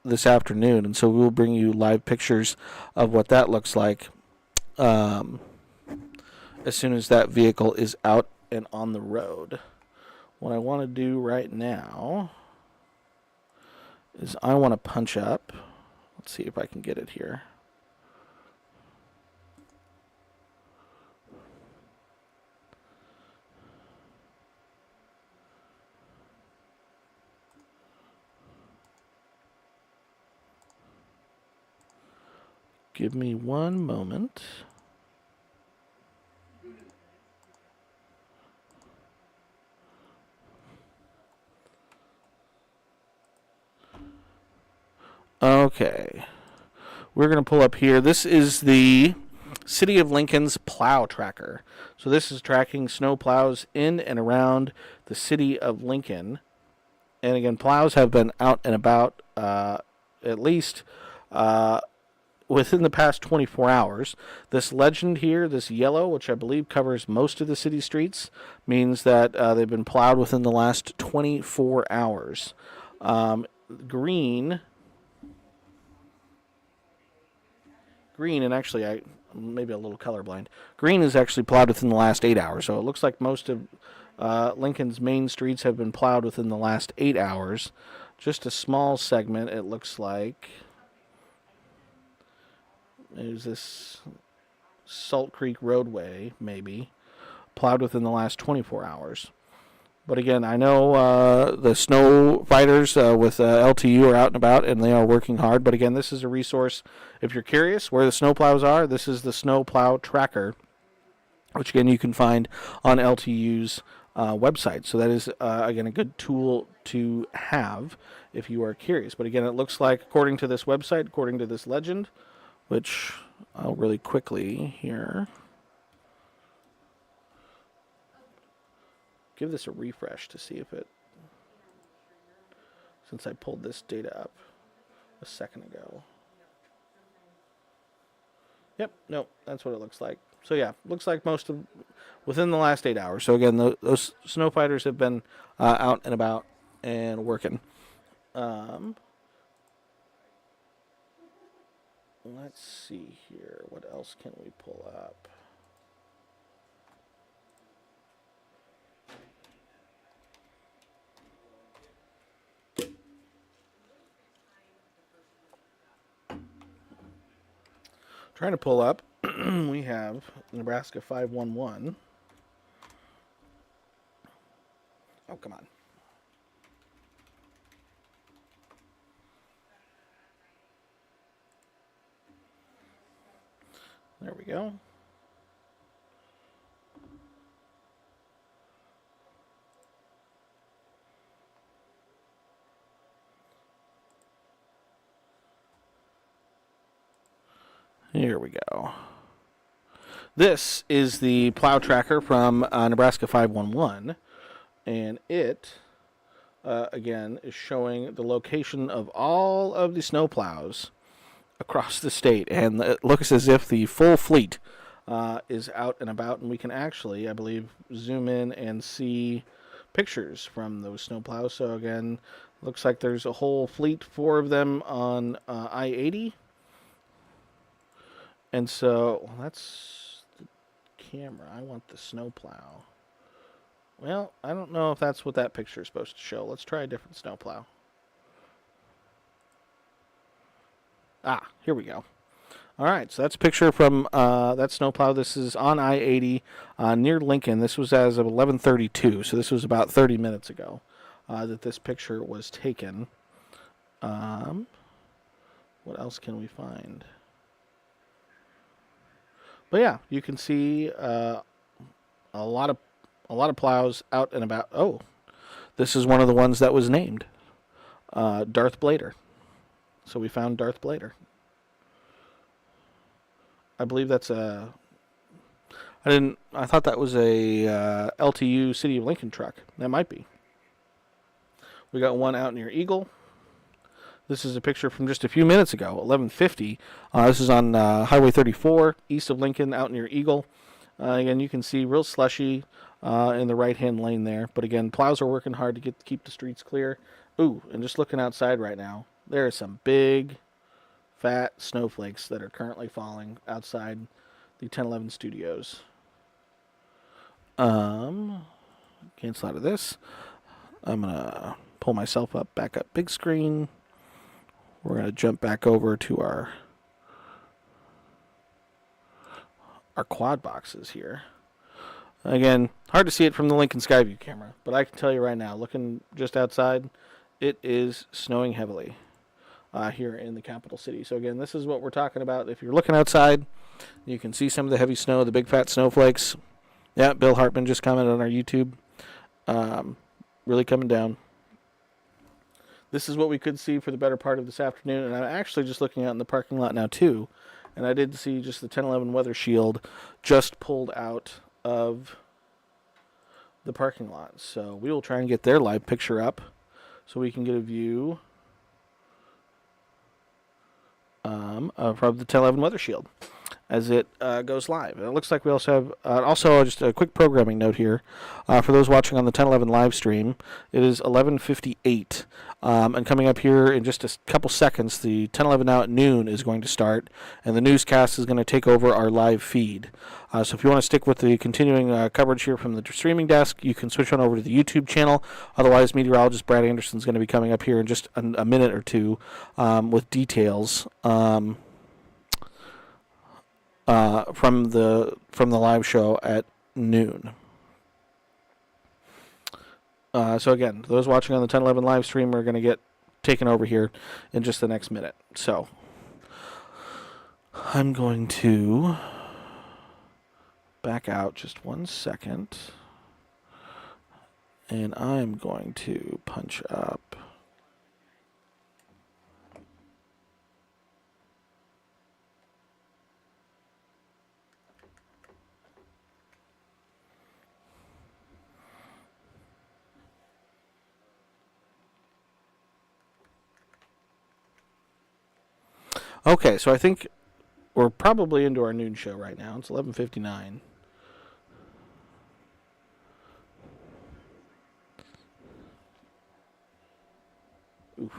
this afternoon. And so we will bring you live pictures of what that looks like as soon as that vehicle is out and on the road. What I want to do right now is I want to punch up. Let's see if I can get it here. Give me one moment. Okay, we're going to pull up here. This is the City of Lincoln's Plow Tracker. So this is tracking snow plows in and around the City of Lincoln. And again, plows have been out and about at least within the past 24 hours. This legend here, this yellow, which I believe covers most of the city streets, means that they've been plowed within the last 24 hours. Green, and actually I maybe a little colorblind. Green is actually plowed within the last 8 hours. So it looks like most of Lincoln's main streets have been plowed within the last 8 hours. Just a small segment, it looks like. There's this Salt Creek roadway, maybe, plowed within the last 24 hours. But again, I know the snow fighters with LTU are out and about, and they are working hard. But again, this is a resource. If you're curious where the snow plows are, this is the Snow Plow Tracker, which again you can find on LTU's website. So that is, again, a good tool to have if you are curious. But again, it looks like, according to this website, according to this legend, which I'll really quickly here give this a refresh to see if it, since I pulled this data up a second ago. Yep, nope, that's what it looks like. So yeah, looks like most of within the last 8 hours. So again, those snow fighters have been out and about and working. let's see here. What else can we pull up? Trying to pull up. We have Nebraska 511. Oh, come on. There we go. Here we go. This is the plow tracker from Nebraska 511, and it, again, is showing the location of all of the snow plows across the state, and it looks as if the full fleet is out and about, and we can actually, I believe, zoom in and see pictures from those snow plows. So again, looks like there's a whole fleet, 4 of them on I-80. And so, well, that's the camera. I want the snowplow. Well, I don't know if that's what that picture is supposed to show. Let's try a different snowplow. Ah, here we go. All right, so that's a picture from that snowplow. This is on I-80 near Lincoln. This was as of 11:32, so this was about 30 minutes ago that this picture was taken. What else can we find? But yeah, you can see a lot of plows out and about. Oh, this is one of the ones that was named Darth Blader. So we found Darth Blader. I believe that's a. I thought that was a LTU City of Lincoln truck. That might be. We got one out near Eagle. This is a picture from just a few minutes ago, 11:50. This is on Highway 34, east of Lincoln, out near Eagle. Again, you can see real slushy in the right-hand lane there. But again, plows are working hard to keep the streets clear. Ooh, and just looking outside right now, there are some big, fat snowflakes that are currently falling outside the 1011 studios. Cancel out of this. I'm going to pull myself back up big screen. We're going to jump back over to our quad boxes here. Again, hard to see it from the Lincoln Skyview camera, but I can tell you right now, looking just outside, it is snowing heavily here in the capital city. So again, this is what we're talking about. If you're looking outside, you can see some of the heavy snow, the big fat snowflakes. Yeah, Bill Hartman just commented on our YouTube. Really coming down. This is what we could see for the better part of this afternoon, and I'm actually just looking out in the parking lot now too, and I did see just the 1011 weather shield just pulled out of the parking lot. So we will try and get their live picture up so we can get a view from the 1011 weather shield as it goes live. And it looks like we also have, also just a quick programming note here, for those watching on the 1011 live stream, it is 11:58, and coming up here in just a couple seconds, the 1011 now at noon is going to start, and the newscast is going to take over our live feed. So if you want to stick with the continuing coverage here from the streaming desk, you can switch on over to the YouTube channel. Otherwise, meteorologist Brad Anderson is going to be coming up here in just a minute or two with details from the live show at noon. So again, those watching on the 1011 live stream are going to get taken over here in just the next minute. So I'm going to back out just 1 second, and I'm going to punch up Okay, so I think we're probably into our noon show right now. It's 11:59. Oof.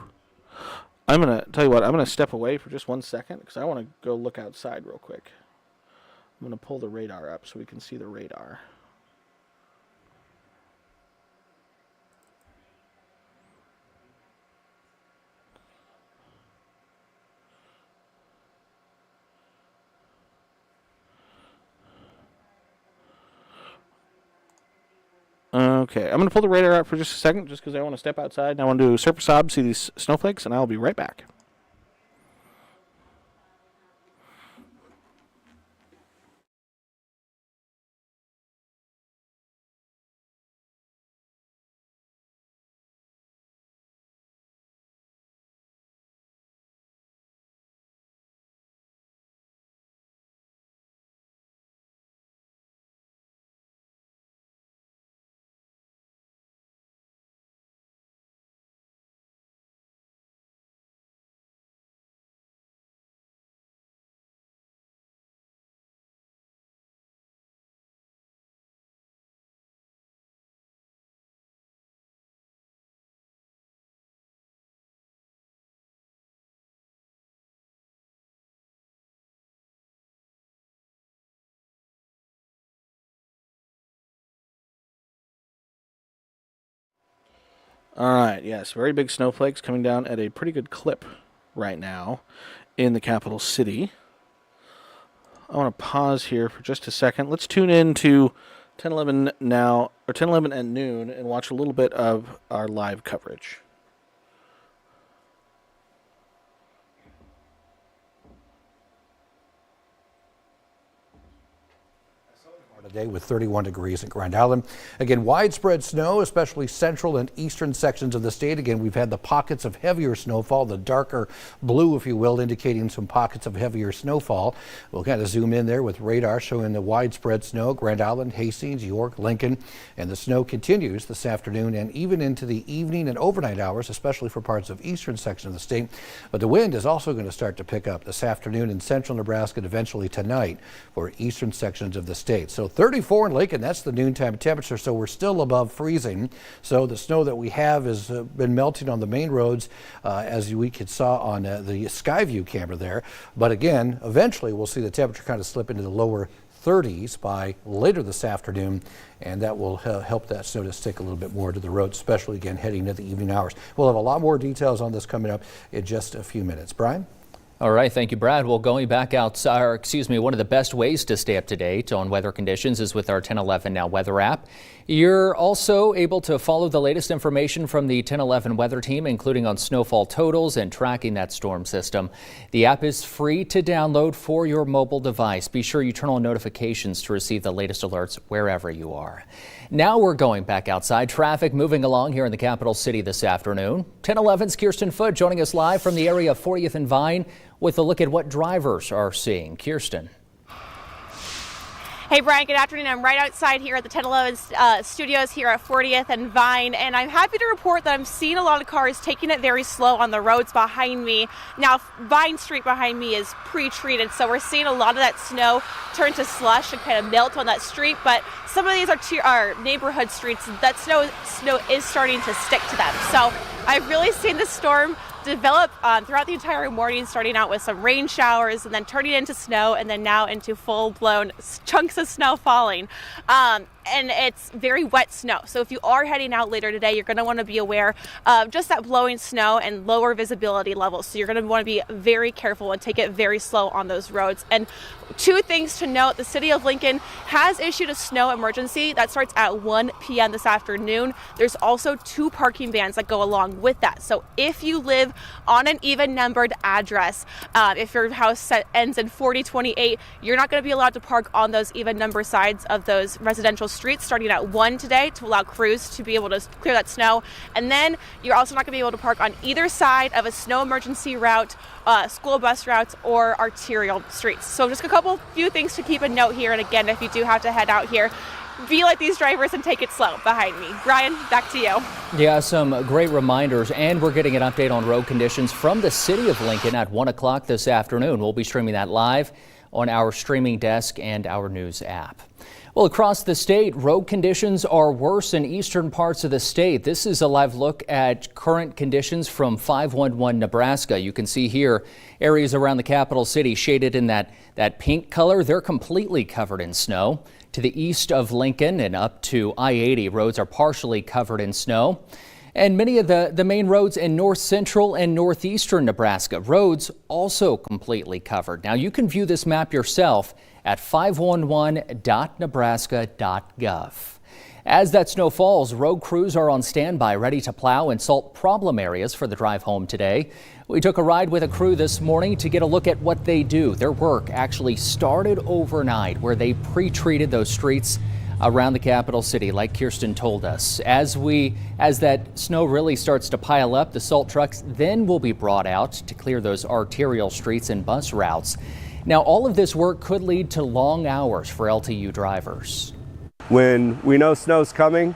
I'm going to tell you what, I'm going to step away for just 1 second because I want to go look outside real quick. I'm going to pull the radar up so we can see the radar. Okay, I'm going to pull the radar up for just a second just because I want to step outside and I want to do a surface ob, see these snowflakes, and I'll be right back. All right, yes, very big snowflakes coming down at a pretty good clip right now in the capital city. I want to pause here for just a second. Let's tune in to 10:11 now, or 10:11 at noon, and watch a little bit of our live coverage. Today with 31 degrees in Grand Island. Again, widespread snow, especially central and eastern sections of the state. Again, we've had the pockets of heavier snowfall, the darker blue, if you will, indicating some pockets of heavier snowfall. We'll kind of zoom in there with radar showing the widespread snow, Grand Island, Hastings, York, Lincoln, and the snow continues this afternoon and even into the evening and overnight hours, especially for parts of eastern section of the state. But the wind is also going to start to pick up this afternoon in central Nebraska and eventually tonight for eastern sections of the state. So 34 in Lincoln, that's the noontime temperature, so we're still above freezing. So the snow that we have has been melting on the main roads, as we saw on the Skyview camera there. But again, eventually we'll see the temperature kind of slip into the lower 30s by later this afternoon, and that will help that snow to stick a little bit more to the road, especially again heading into the evening hours. We'll have a lot more details on this coming up in just a few minutes. Brian? All right, thank you, Brad. Well, going back outside, or excuse me, one of the best ways to stay up to date on weather conditions is with our 1011 Now weather app. You're also able to follow the latest information from the 1011 weather team, including on snowfall totals and tracking that storm system. The app is free to download for your mobile device. Be sure you turn on notifications to receive the latest alerts wherever you are. Now we're going back outside. Traffic moving along here in the capital city this afternoon. 1011's Kirsten Foote joining us live from the area of 40th and Vine with a look at what drivers are seeing. Kirsten. Hey Brian, good afternoon. I'm right outside here at the 1011 studios here at 40th and Vine, and I'm happy to report that I'm seeing a lot of cars taking it very slow on the roads behind me. Now, Vine Street behind me is pre-treated, so we're seeing a lot of that snow turn to slush and kind of melt on that street, but some of these are neighborhood streets. That snow is starting to stick to them. So I've really seen this storm develop throughout the entire morning, starting out with some rain showers and then turning into snow and then now into full-blown chunks of snow falling. And it's very wet snow. So if you are heading out later today, you're going to want to be aware of just that blowing snow and lower visibility levels. So you're going to want to be very careful and take it very slow on those roads. And two things to note: the city of Lincoln has issued a snow emergency that starts at 1 p.m. this afternoon. There's also 2 parking bans that go along with that. So if you live on an even numbered address, if your house ends in 4028, you're not going to be allowed to park on those even number sides of those residential streets starting at 1 today to allow crews to be able to clear that snow. And then you're also not going to be able to park on either side of a snow emergency route, school bus routes, or arterial streets. So just a few things to keep a note here. And again, if you do have to head out here, be like these drivers and take it slow behind me. Brian, back to you. Yeah, some great reminders, and we're getting an update on road conditions from the city of Lincoln at 1 o'clock this afternoon. We'll be streaming that live on our streaming desk and our news app. Well, Well, across the state, road conditions are worse in eastern parts of the state. This is a live look at current conditions from 511 Nebraska. You can see here areas around the capital city shaded in that pink color. They're completely covered in snow. To the east of Lincoln and up to I-80, roads are partially covered in snow. And many of the main roads in north central and northeastern Nebraska, roads also completely covered. Now you can view this map yourself at 511.nebraska.gov. As that snow falls, road crews are on standby, ready to plow and salt problem areas for the drive home today. We took a ride with a crew this morning to get a look at what they do. Their work actually started overnight, where they pre-treated those streets around the capital city, like Kirsten told us. As that snow really starts to pile up, the salt trucks then will be brought out to clear those arterial streets and bus routes. Now, all of this work could lead to long hours for LTU drivers. When we know snow's coming,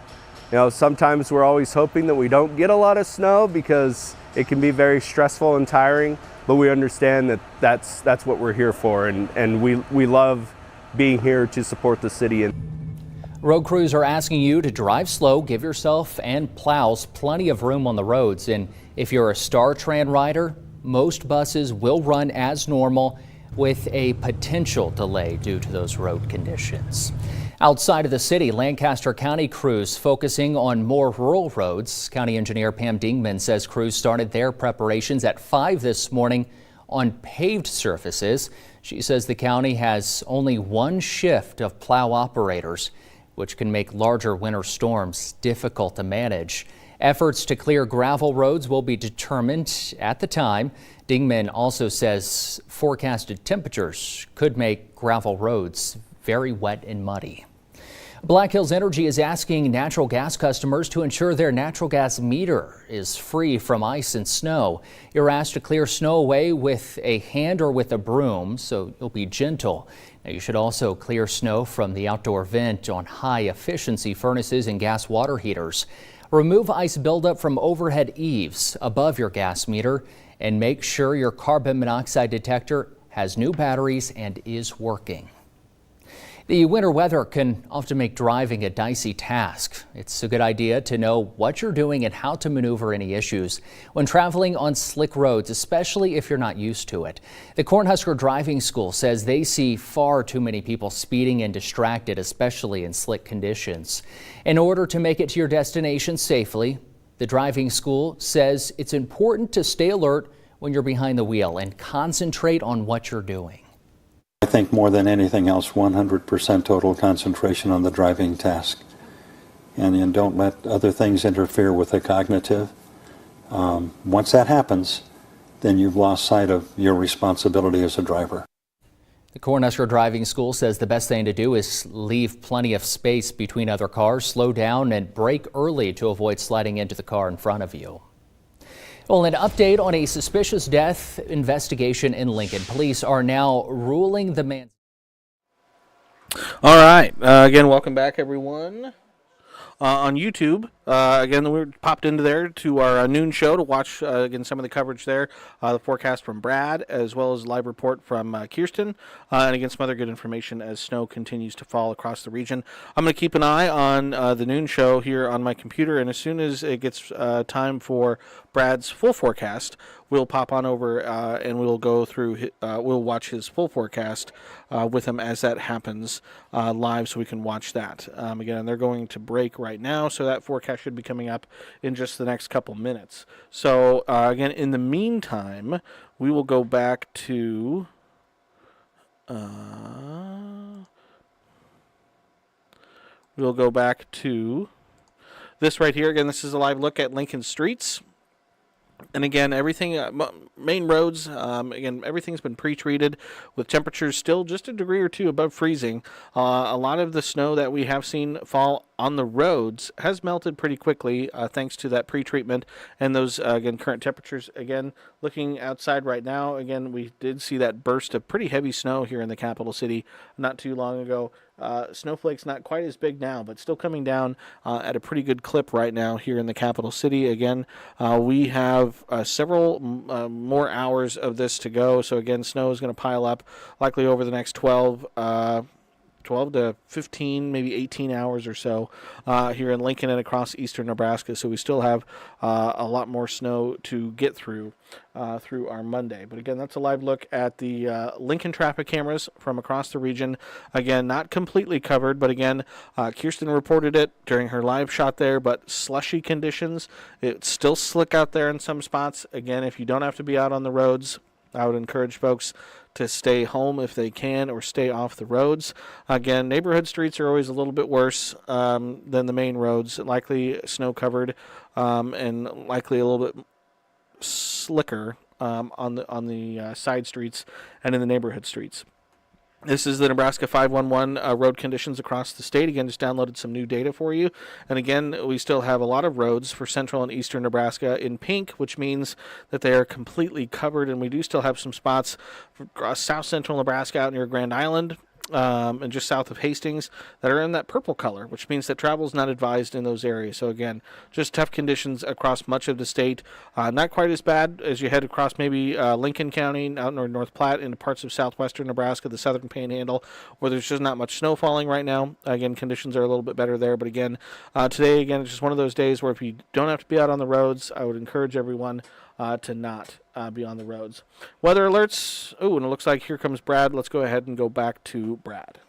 sometimes we're always hoping that we don't get a lot of snow because it can be very stressful and tiring, but we understand that that's what we're here for, and we love being here to support the city. Road crews are asking you to drive slow, give yourself and plows plenty of room on the roads, and if you're a StarTran rider, most buses will run as normal with a potential delay due to those road conditions. Outside of the city, Lancaster County crews focusing on more rural roads. County Engineer Pam Dingman says crews started their preparations at 5 this morning on paved surfaces. She says the county has only one shift of plow operators, which can make larger winter storms difficult to manage. Efforts to clear gravel roads will be determined at the time. Dingman also says forecasted temperatures could make gravel roads very wet and muddy. Black Hills Energy is asking natural gas customers to ensure their natural gas meter is free from ice and snow. You're asked to clear snow away with a hand or with a broom, so you'll be gentle. Now, you should also clear snow from the outdoor vent on high-efficiency furnaces and gas water heaters. Remove ice buildup from overhead eaves above your gas meter, and make sure your carbon monoxide detector has new batteries and is working. The winter weather can often make driving a dicey task. It's a good idea to know what you're doing and how to maneuver any issues when traveling on slick roads, especially if you're not used to it. The Cornhusker Driving School says they see far too many people speeding and distracted, especially in slick conditions. In order to make it to your destination safely, the driving school says it's important to stay alert when you're behind the wheel and concentrate on what you're doing. I think more than anything else, 100% total concentration on the driving task. And don't let other things interfere with the cognitive. Once that happens, then you've lost sight of your responsibility as a driver. The Cornhusker Driving School says the best thing to do is leave plenty of space between other cars, slow down, and brake early to avoid sliding into the car in front of you. Well, an update on a suspicious death investigation in Lincoln. Police are now ruling the man. All right. Again, welcome back, everyone. On YouTube, again, we popped into there to our noon show to watch, again, some of the coverage there, the forecast from Brad, as well as live report from Kirsten, and again, some other good information as snow continues to fall across the region. I'm going to keep an eye on the noon show here on my computer, and as soon as it gets time for Brad's full forecast, we'll pop on over and we'll go through, we'll watch his full forecast with him as that happens live, so we can watch that. Again, they're going to break right now, so that forecast should be coming up in just the next couple minutes. So again, in the meantime, we will go back to this right here. Again, this is a live look at Lincoln streets. And again, everything, main roads, again, everything's been pre-treated with temperatures still just a degree or two above freezing. A lot of the snow that we have seen fall on the roads has melted pretty quickly thanks to that pre-treatment and those, again, current temperatures. Again, looking outside right now, again, we did see that burst of pretty heavy snow here in the capital city not too long ago. Snowflakes not quite as big now, but still coming down at a pretty good clip right now here in the capital city. Again, we have several more hours of this to go. So again, snow is going to pile up likely over the next 12 12 to 15, maybe 18 hours or so here in Lincoln and across eastern Nebraska. So we still have a lot more snow to get through our Monday. But again, that's a live look at the Lincoln traffic cameras from across the region. Again, not completely covered, but again, Kirsten reported it during her live shot there, but slushy conditions. It's still slick out there in some spots. Again, if you don't have to be out on the roads, I would encourage folks to stay home if they can or stay off the roads. Again, neighborhood streets are always a little bit worse than the main roads, likely snow covered and likely a little bit slicker on the side streets and in the neighborhood streets. This is the Nebraska 511 road conditions across the state. Again, just downloaded some new data for you. And again, we still have a lot of roads for central and eastern Nebraska in pink, which means that they are completely covered. And we do still have some spots for south central Nebraska out near Grand Island and just south of Hastings that are in that purple color, which means that travel is not advised in those areas. So again, just tough conditions across much of the state. Not quite as bad as you head across maybe Lincoln County, out in North Platte, into parts of southwestern Nebraska, the southern Panhandle, where there's just not much snow falling right now. Again, conditions are a little bit better there. But again, today, again, it's just one of those days where if you don't have to be out on the roads, I would encourage everyone to not be on the roads. Weather alerts. Oh, and it looks like here comes Brad. Let's go ahead and go back to Brad.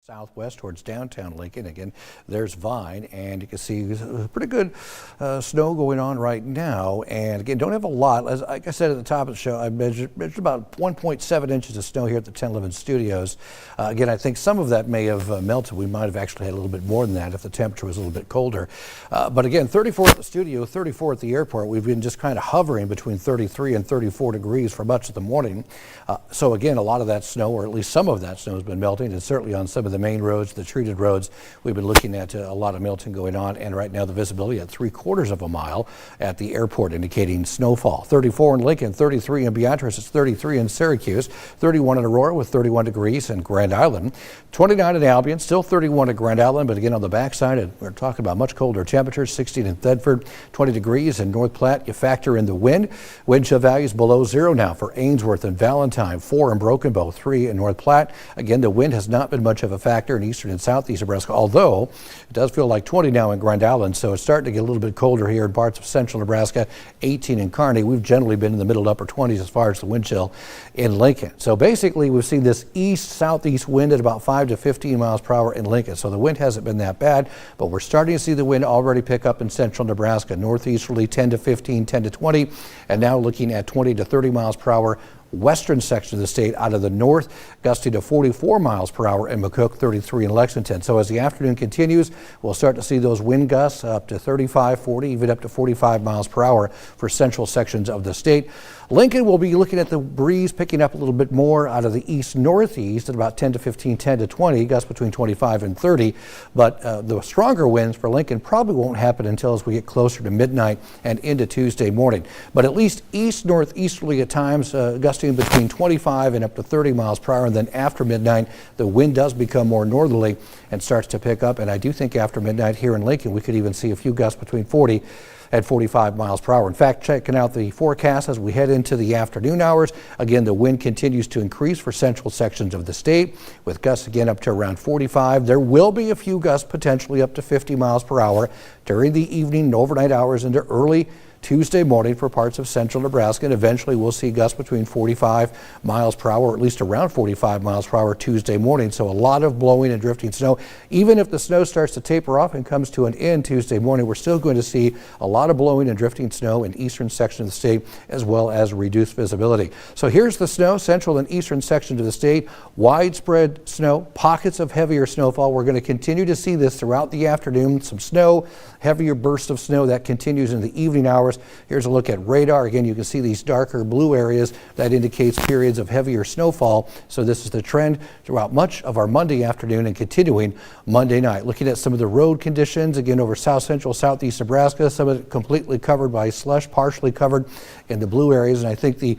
Southwest towards downtown Lincoln. Again, there's Vine, and you can see pretty good snow going on right now. And again, don't have a lot. As like I said at the top of the show, I measured about 1.7 inches of snow here at the 1011 studios. Again, I think some of that may have melted. We might have actually had a little bit more than that if the temperature was a little bit colder. But again, 34 at the studio, 34 at the airport. We've been just kind of hovering between 33 and 34 degrees for much of the morning. So again, a lot of that snow, or at least some of that snow, has been melting, and certainly on some of the main roads, the treated roads, we've been looking at a lot of melting going on, and right now the visibility at 3/4 of a mile at the airport, indicating snowfall. 34 in Lincoln, 33 in Beatrice, it's 33 in Syracuse, 31 in Aurora with 31 degrees in Grand Island, 29 in Albion, still 31 at Grand Island, but again on the backside, we're talking about much colder temperatures, 16 in Thedford, 20 degrees in North Platte. You factor in the wind chill values below zero now for Ainsworth and Valentine, 4 in Broken Bow, 3 in North Platte. Again, the wind has not been much of a factor in eastern and southeast Nebraska, although it does feel like 20 now in Grand Island, so it's starting to get a little bit colder here in parts of central Nebraska, 18 in Kearney. We've generally been in the middle to upper 20s as far as the wind chill in Lincoln. So basically, we've seen this east-southeast wind at about 5 to 15 miles per hour in Lincoln, so the wind hasn't been that bad, but we're starting to see the wind already pick up in central Nebraska, northeasterly 10 to 15, 10 to 20, and now looking at 20 to 30 miles per hour western section of the state out of the north, gusting to 44 miles per hour in McCook, 33 in Lexington. So as the afternoon continues, we'll start to see those wind gusts up to 35, 40, even up to 45 miles per hour for central sections of the state. Lincoln will be looking at the breeze picking up a little bit more out of the east-northeast at about 10 to 15, 10 to 20, gusts between 25 and 30. But the stronger winds for Lincoln probably won't happen until as we get closer to midnight and into Tuesday morning. But at least east-northeasterly at times, gusting between 25 and up to 30 miles per hour. And then after midnight, the wind does become more northerly and starts to pick up. And I do think after midnight here in Lincoln, we could even see a few gusts between 40 at 45 miles per hour. In fact, checking out the forecast as we head into the afternoon hours, again, the wind continues to increase for central sections of the state, with gusts again up to around 45. There will be a few gusts potentially up to 50 miles per hour during the evening and overnight hours into early Tuesday morning for parts of central Nebraska, and eventually we'll see gusts between 45 miles per hour, or at least around 45 miles per hour Tuesday morning. So a lot of blowing and drifting snow. Even if the snow starts to taper off and comes to an end Tuesday morning, we're still going to see a lot of blowing and drifting snow in eastern section of the state, as well as reduced visibility. So here's the snow, central and eastern sections of the state. Widespread snow, pockets of heavier snowfall. We're going to continue to see this throughout the afternoon. Some snow, heavier bursts of snow that continues in the evening hours. Here's a look at radar. Again, you can see these darker blue areas. That indicates periods of heavier snowfall. So this is the trend throughout much of our Monday afternoon and continuing Monday night. Looking at some of the road conditions, again, over south central, southeast Nebraska, some of it completely covered by slush, partially covered in the blue areas. And I think the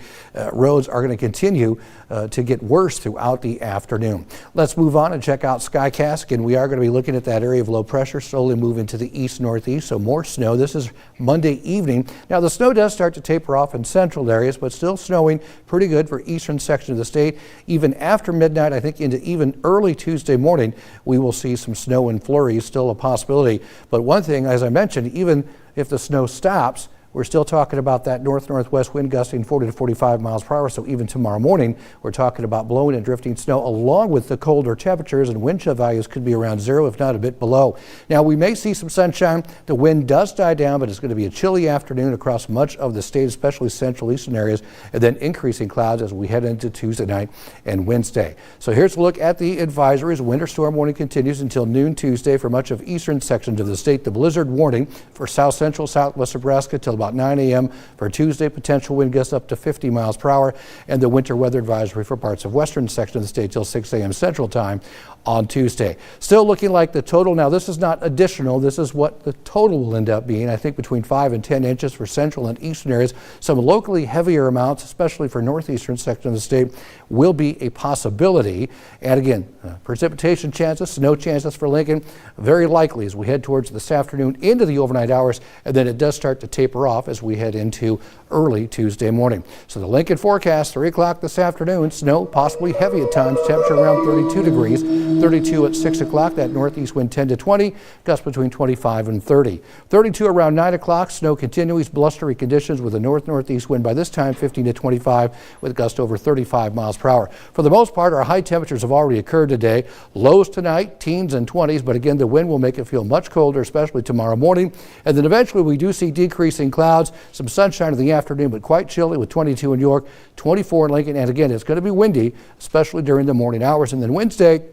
roads are going to continue to get worse throughout the afternoon. Let's move on and check out Skycast. Again, we are going to be looking at that area of low pressure slowly moving to the east-northeast. So more snow. This is Monday evening. decreasing. Now, the snow does start to taper off in central areas, but still snowing pretty good for eastern section of the state. Even after midnight, I think into even early Tuesday morning, we will see some snow and flurries, still a possibility. But one thing, as I mentioned, even if the snow stops, we're still talking about that north-northwest wind gusting 40 to 45 miles per hour. So even tomorrow morning, we're talking about blowing and drifting snow along with the colder temperatures, and wind chill values could be around zero, if not a bit below. Now, we may see some sunshine. The wind does die down, but it's going to be a chilly afternoon across much of the state, especially central eastern areas, and then increasing clouds as we head into Tuesday night and Wednesday. So here's a look at the advisories. Winter storm warning continues until noon Tuesday for much of eastern sections of the state. The blizzard warning for south central, southwest Nebraska till about 9 a.m. for Tuesday, potential wind gusts up to 50 miles per hour, and the winter weather advisory for parts of western section of the state till 6 a.m. Central Time on Tuesday. Still looking like the total, now this is not additional, this is what the total will end up being, I think between 5 and 10 inches for central and eastern areas. Some locally heavier amounts, especially for northeastern section of the state, will be a possibility. And again, precipitation chances, snow chances for Lincoln, very likely as we head towards this afternoon into the overnight hours, and then it does start to taper off as we head into early Tuesday morning. So the Lincoln forecast, 3 o'clock this afternoon, snow possibly heavy at times, temperature around 32 degrees, 32 at 6 o'clock, that northeast wind 10 to 20, gusts between 25 and 30. 32 around 9 o'clock, snow continues, blustery conditions with a north-northeast wind by this time 15 to 25 with gust over 35 miles per hour. For the most part, our high temperatures have already occurred today. Lows tonight, teens and 20s, but again, the wind will make it feel much colder, especially tomorrow morning. And then eventually we do see decreasing clouds, some sunshine in the afternoon, but quite chilly with 22 in York, 24 in Lincoln. And again, it's going to be windy, especially during the morning hours. And then Wednesday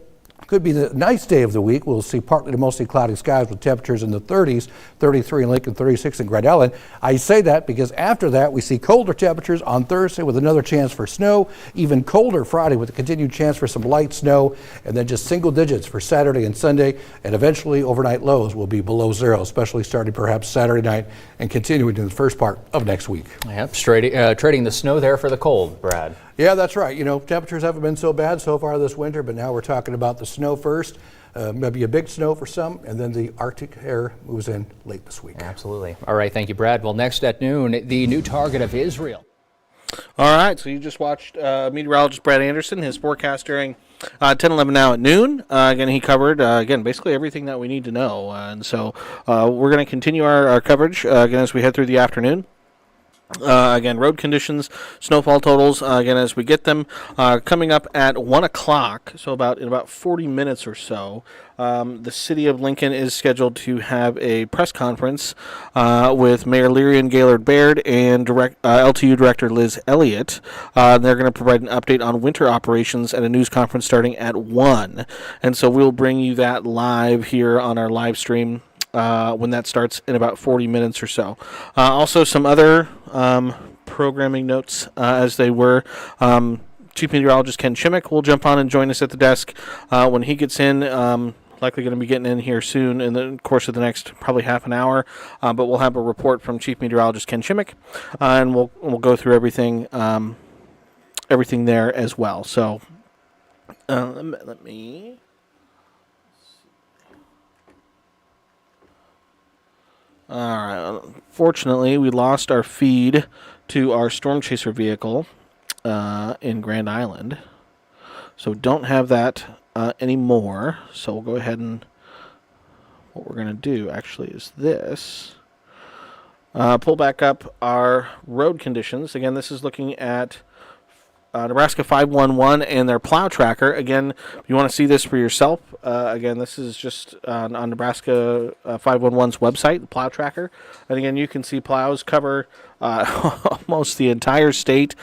could be the nice day of the week. We'll see partly to mostly cloudy skies with temperatures in the 30s, 33 in Lincoln, 36 in Grand Island. I say that because after that, we see colder temperatures on Thursday with another chance for snow, even colder Friday with a continued chance for some light snow, and then just single digits for Saturday and Sunday, and eventually overnight lows will be below zero, especially starting perhaps Saturday night and continuing to the first part of next week. Yep, trading the snow there for the cold, Brad. Yeah, that's right. You know, temperatures haven't been so bad so far this winter, but now we're talking about the snow first. Maybe a big snow for some, and then the Arctic air moves in late this week. Absolutely. All right, thank you, Brad. Well, next at noon, the new target of Israel. All right, so you just watched meteorologist Brad Anderson, his forecast during 10:11 now at noon. Again, he covered, basically everything that we need to know. And so we're going to continue our coverage, again, as we head through the afternoon. Again, road conditions, snowfall totals, again, as we get them, coming up at 1 o'clock, so in about 40 minutes or so, the city of Lincoln is scheduled to have a press conference with Mayor Leary and Gaylord Baird and LTU Director Liz Elliott. They're going to provide an update on winter operations at a news conference starting at 1. And so we'll bring you that live here on our live stream when that starts in about 40 minutes or so. Also, some other programming notes as they were. Chief Meteorologist Ken Shimik will jump on and join us at the desk when he gets in. Likely going to be getting in here soon in the course of the next probably half an hour. But we'll have a report from Chief Meteorologist Ken Shimik, and we'll go through everything there as well. So let me. All right. Fortunately, we lost our feed to our Stormchaser vehicle in Grand Island, so don't have that anymore. So we'll go ahead and what we're going to do actually is this. Pull back up our road conditions. Again, this is looking at Nebraska 511 and their plow tracker. Again, if you want to see this for yourself, again, this is just on Nebraska 511's website, the plow tracker. And again, you can see plows cover almost the entire state.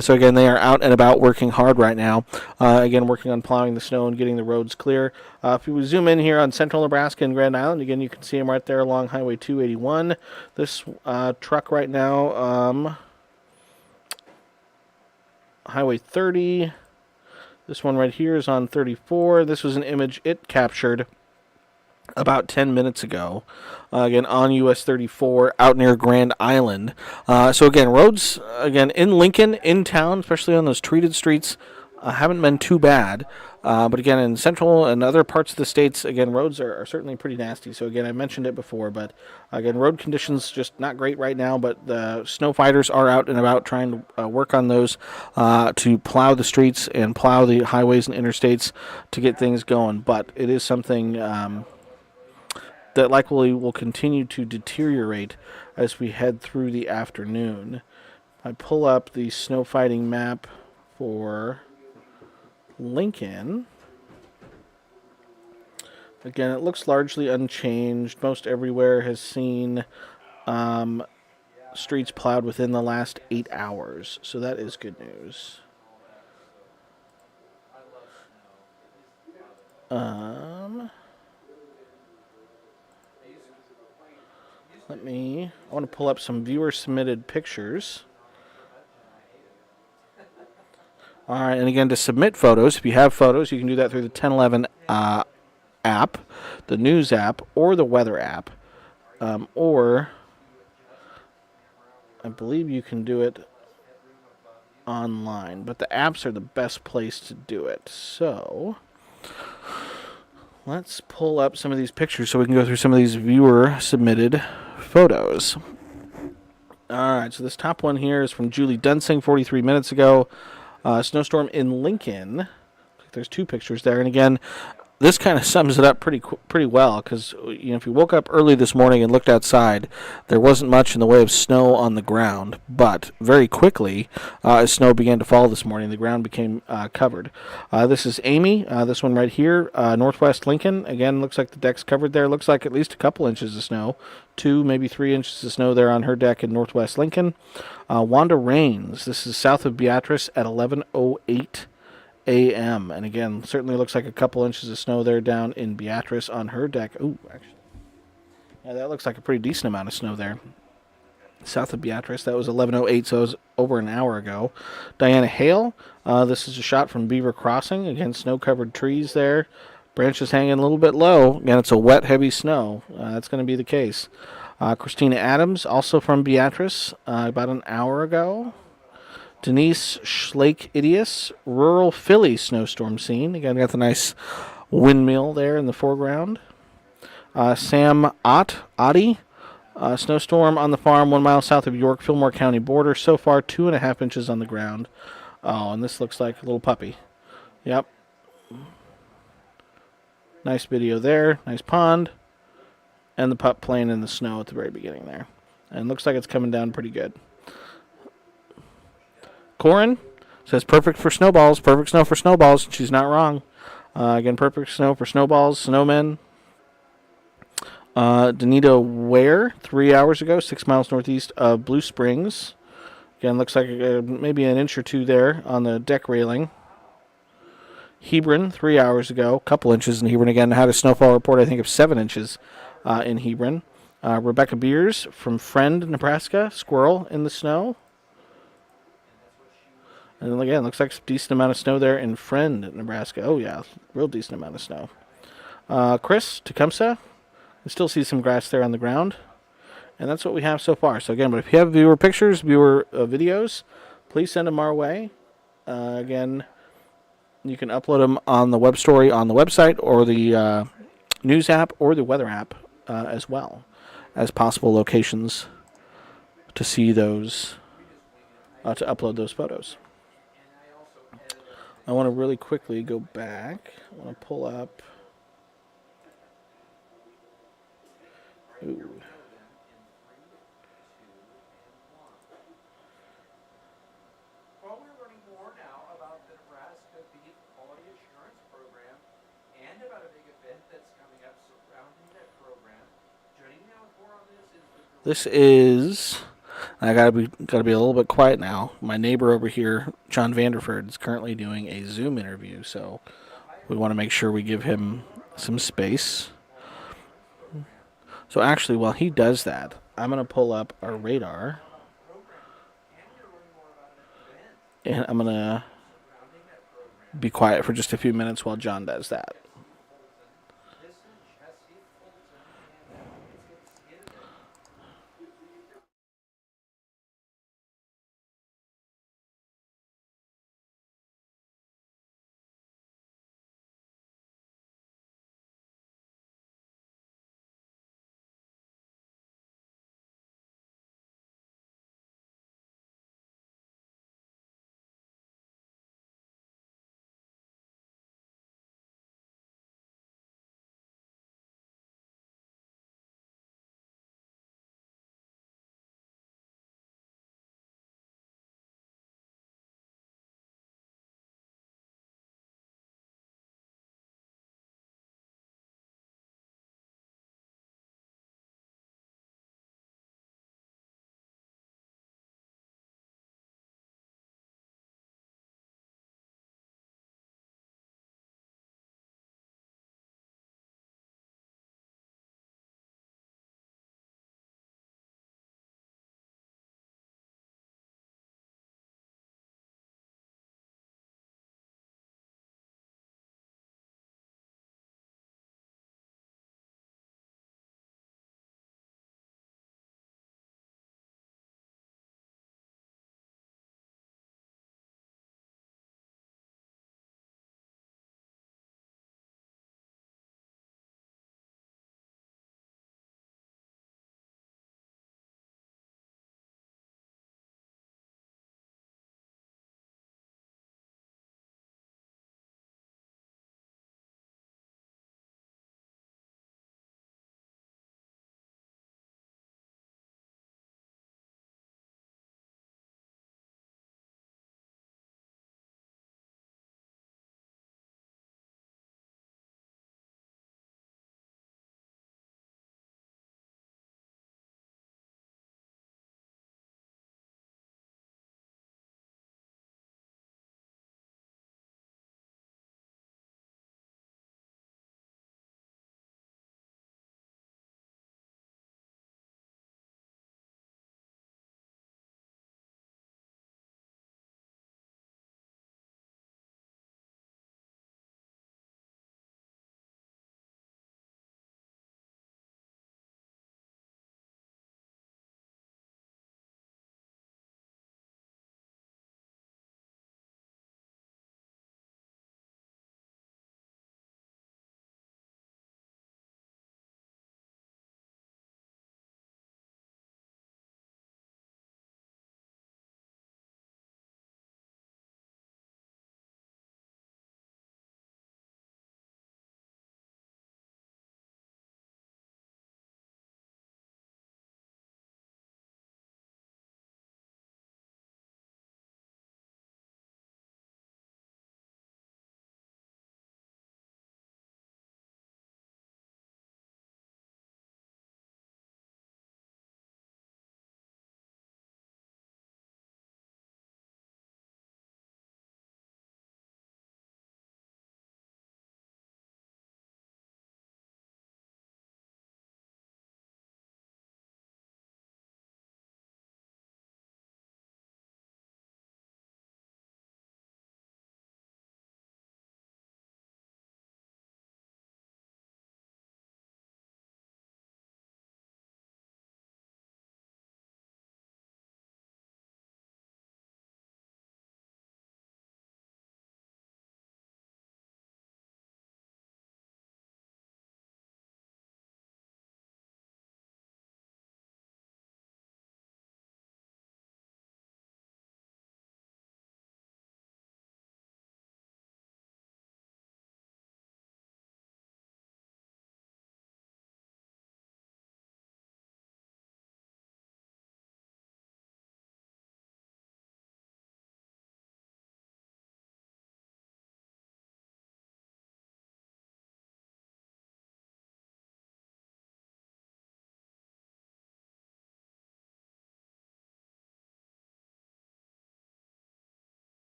So again, they are out and about working hard right now. Again, working on plowing the snow and getting the roads clear. If you zoom in here on central Nebraska and Grand Island, again, you can see them right there along Highway 281. This truck right now, Highway 30. This one right here is on 34. This was an image it captured about 10 minutes ago. Again, on US 34 out near Grand Island. So again, roads, again, in Lincoln, in town, especially on those treated streets, haven't been too bad. But again, in central and other parts of the states, again, roads are certainly pretty nasty. So again, I mentioned it before, but again, road conditions just not great right now. But the snow fighters are out and about trying to work on those to plow the streets and plow the highways and interstates to get things going. But it is something that likely will continue to deteriorate as we head through the afternoon. I pull up the snow fighting map for Lincoln. Again, it looks largely unchanged. Most everywhere has seen streets plowed within the last 8 hours, so that is good news. I want to pull up some viewer submitted pictures. All right, and again, to submit photos, if you have photos, you can do that through the 1011 app, the news app, or the weather app. Or I believe you can do it online, but the apps are the best place to do it. So let's pull up some of these pictures so we can go through some of these viewer submitted photos. All right, so this top one here is from Julie Dunsing 43 minutes ago. Snowstorm in Lincoln. There's two pictures there, and again, this kind of sums it up pretty well, because if you woke up early this morning and looked outside, there wasn't much in the way of snow on the ground, but very quickly, as snow began to fall this morning, the ground became covered. This is Amy, this one right here, Northwest Lincoln. Again, looks like the deck's covered there. Looks like at least a couple inches of snow, 2, maybe 3 inches of snow there on her deck in Northwest Lincoln. Wanda Rains, this is south of Beatrice at 11:08 a.m. And again, certainly looks like a couple inches of snow there down in Beatrice on her deck. Ooh, actually, yeah, that looks like a pretty decent amount of snow there. South of Beatrice, that was 11:08, so it was over an hour ago. Diana Hale, this is a shot from Beaver Crossing. Again, snow-covered trees there. Branches hanging a little bit low. Again, it's a wet, heavy snow. That's going to be the case. Christina Adams, also from Beatrice, about an hour ago. Denise Schlake-Idius, rural Philly snowstorm scene. Again, got the nice windmill there in the foreground. Sam Otti, snowstorm on the farm 1 mile south of York, Fillmore County border. So far, 2.5 inches on the ground. Oh, and this looks like a little puppy. Yep. Nice video there. Nice pond. And the pup playing in the snow at the very beginning there. And looks like it's coming down pretty good. Corin says perfect for snowballs, perfect snow for snowballs. She's not wrong. Again, perfect snow for snowballs, snowmen. Danita Ware, 3 hours ago, 6 miles northeast of Blue Springs. Again, looks like maybe an inch or two there on the deck railing. Hebron, 3 hours ago, a couple inches in Hebron. Again, had a snowfall report, I think, of 7 inches in Hebron. Rebecca Beers from Friend, Nebraska, squirrel in the snow. And again, looks like a decent amount of snow there in Friend, Nebraska. Oh, yeah, real decent amount of snow. Chris, Tecumseh, you still see some grass there on the ground. And that's what we have so far. So, again, but if you have viewer pictures, viewer videos, please send them our way. Again, you can upload them on the web story on the website or the news app or the weather app as well as possible locations to see those, to upload those photos. I want to really quickly go back. I want to pull up. Ooh. Well, we're learning more now about the Nebraska Beef Quality Assurance Program and about a big event that's coming up surrounding that program. Joining me now with more on this is I gotta be a little bit quiet now. My neighbor over here, John Vanderford, is currently doing a Zoom interview, so we want to make sure we give him some space. So actually, while he does that, I'm gonna pull up our radar, and I'm gonna be quiet for just a few minutes while John does that.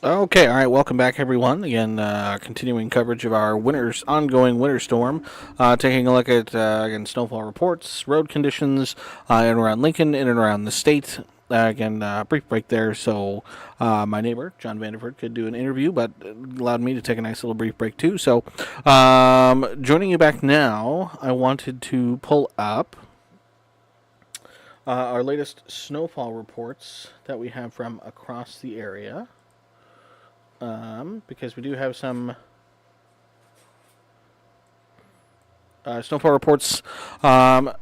Okay, all right, welcome back, everyone. Again, continuing coverage of our ongoing winter storm. Taking a look at, again, snowfall reports, road conditions in and around Lincoln, in and around the state. Again, brief break there, so my neighbor, John Vanderford, could do an interview, but allowed me to take a nice little brief break, too. So, joining you back now, I wanted to pull up our latest snowfall reports that we have from across the area. Because we do have some snowfall reports, some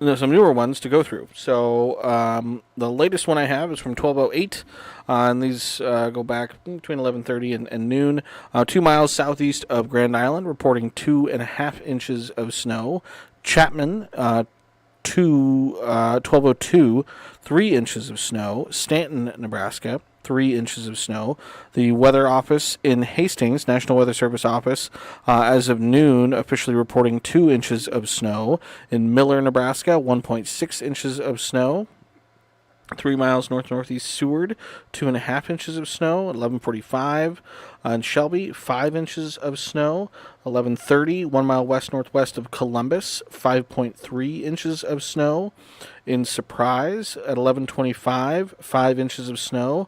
newer ones to go through. So the latest one I have is from 12:08, and these go back between 11:30 and noon. 2 miles southeast of Grand Island, reporting 2.5 inches of snow. Chapman, 12:02, 3 inches of snow. Stanton, Nebraska, 3 inches of snow. The weather office in Hastings, National Weather Service office, as of noon, officially reporting 2 inches of snow. In Miller, Nebraska, 1.6 inches of snow. 3 miles northeast Seward, 2.5 inches of snow. 11:45 in Shelby, 5 inches of snow. 11:30, 1 mile west-northwest of Columbus, 5.3 inches of snow. In Surprise, at 11:25, 5 inches of snow.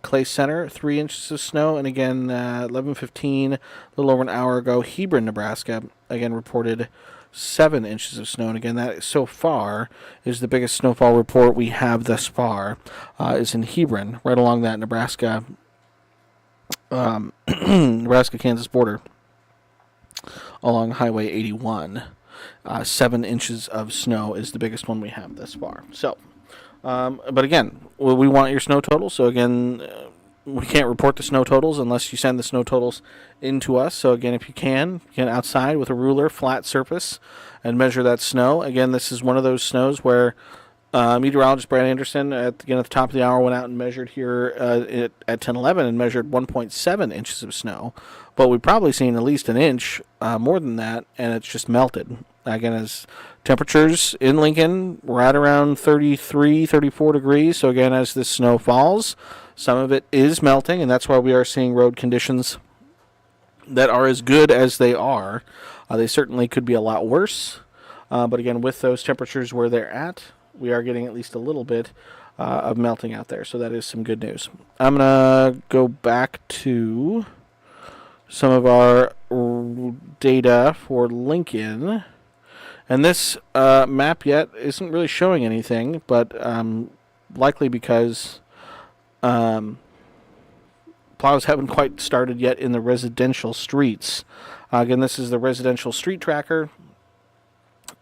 Clay Center, 3 inches of snow. And again, 11:15, a little over an hour ago, Hebron, Nebraska, again reported 7 inches of snow. And again, that so far is the biggest snowfall report we have thus far, is in Hebron, right along that Nebraska Kansas border, along Highway 81. 7 inches of snow is the biggest one we have thus far. So, but again, we want your snow totals. So again, we can't report the snow totals unless you send the snow totals into us. So again, if you can, get outside with a ruler, flat surface, and measure that snow. Again, this is one of those snows where meteorologist Brad Anderson, at the top of the hour, went out and measured here at 10:11 and measured 1.7 inches of snow. But we've probably seen at least an inch more than that, and it's just melted. Again, as temperatures in Lincoln, we're at around 33, 34 degrees. So again, as this snow falls, some of it is melting, and that's why we are seeing road conditions that are as good as they are. They certainly could be a lot worse. But again, with those temperatures where they're at, we are getting at least a little bit of melting out there. So that is some good news. I'm going to go back to some of our data for Lincoln. And this map yet isn't really showing anything, but likely because plows haven't quite started yet in the residential streets. Again, this is the residential street tracker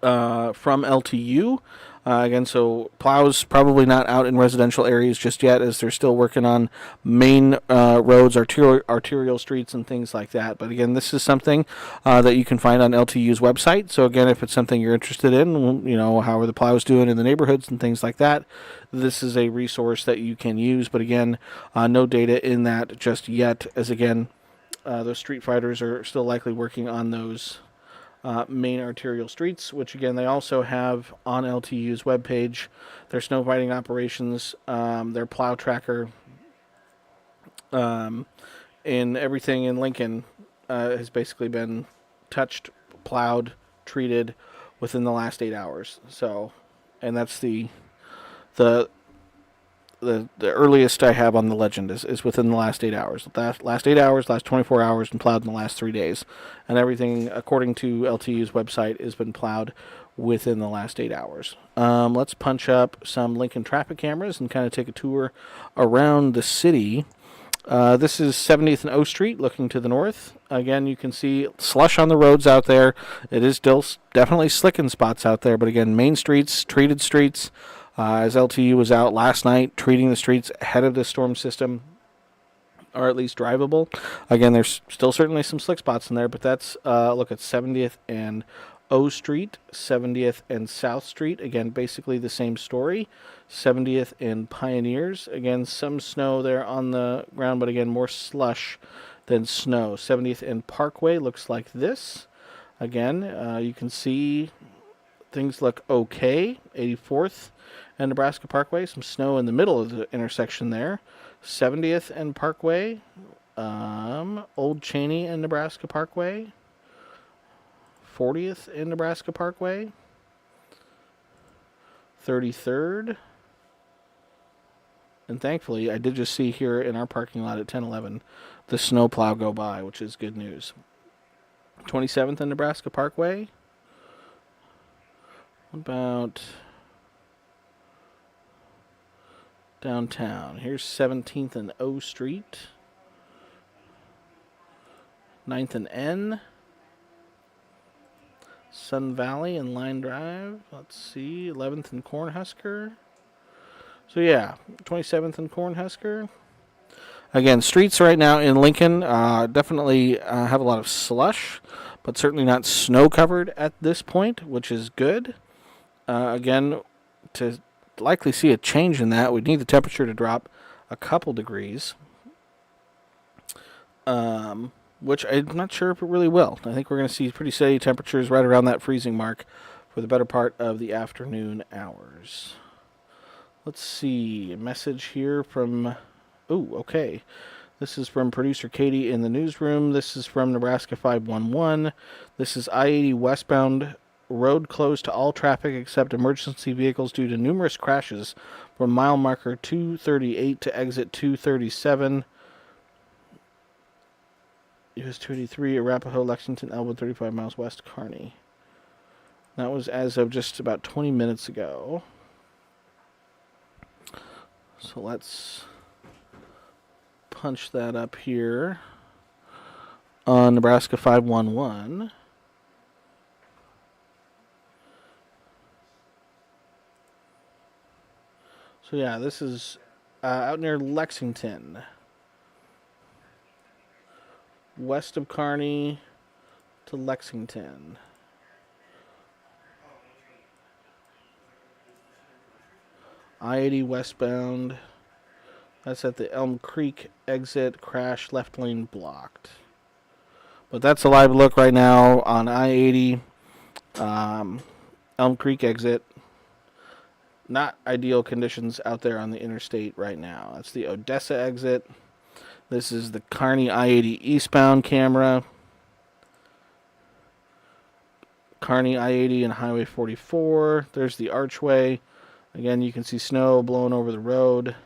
from LTU. Again, so plows probably not out in residential areas just yet, as they're still working on main roads, arterial streets, and things like that. But again, this is something that you can find on LTU's website. So again, if it's something you're interested in, how are the plows doing in the neighborhoods and things like that, this is a resource that you can use. But again, no data in that just yet, as again, those street fighters are still likely working on those main arterial streets, which again they also have on LTU's webpage. Their snow fighting operations, their plow tracker, and everything in Lincoln has basically been touched, plowed, treated within the last 8 hours. So, and that's the earliest I have on the legend is within the last 8 hours. Last 8 hours, last 24 hours, and plowed in the last 3 days. And everything, according to LTU's website, has been plowed within the last 8 hours. Let's punch up some Lincoln traffic cameras and kind of take a tour around the city. This is 70th and O Street, looking to the north. Again, you can see slush on the roads out there. It is still definitely slick in spots out there. But again, main streets, treated streets. As LTU was out last night treating the streets ahead of the storm system, are at least drivable. Again, there's still certainly some slick spots in there, but that's look at 70th and O Street, 70th and South Street. Again, basically the same story. 70th and Pioneers. Again, some snow there on the ground, but again, more slush than snow. 70th and Parkway looks like this. Again, you can see things look okay. 84th and Nebraska Parkway, some snow in the middle of the intersection there. 70th and Parkway, Old Cheney and Nebraska Parkway, 40th and Nebraska Parkway, 33rd, and thankfully I did just see here in our parking lot at 1011 the snowplow go by, which is good news. 27th and Nebraska Parkway. What about downtown? Here's 17th and O Street. 9th and N. Sun Valley and Line Drive. Let's see. 11th and Cornhusker. So yeah, 27th and Cornhusker. Again, streets right now in Lincoln definitely have a lot of slush, but certainly not snow covered at this point, which is good. Again, to likely see a change in that, we'd need the temperature to drop a couple degrees, which I'm not sure if it really will. I think we're going to see pretty steady temperatures right around that freezing mark for the better part of the afternoon hours. Let's see, a message here from... Oh, okay. This is from producer Katie in the newsroom. This is from Nebraska 511. This is I-80 westbound road closed to all traffic except emergency vehicles due to numerous crashes from mile marker 238 to exit 237. US 283, Arapahoe, Lexington, Elwood, 35 miles west, Kearney. That was as of just about 20 minutes ago. So let's punch that up here on Nebraska 511. So yeah, this is out near Lexington, west of Kearney to Lexington. I-80 westbound. That's at the Elm Creek exit. Crash, left lane blocked. But that's a live look right now on I-80. Elm Creek exit. Not ideal conditions out there on the interstate right now. That's the Odessa exit. This is the Kearney I-80 eastbound camera. Kearney I-80 and Highway 44. There's the archway. Again, you can see snow blowing over the road.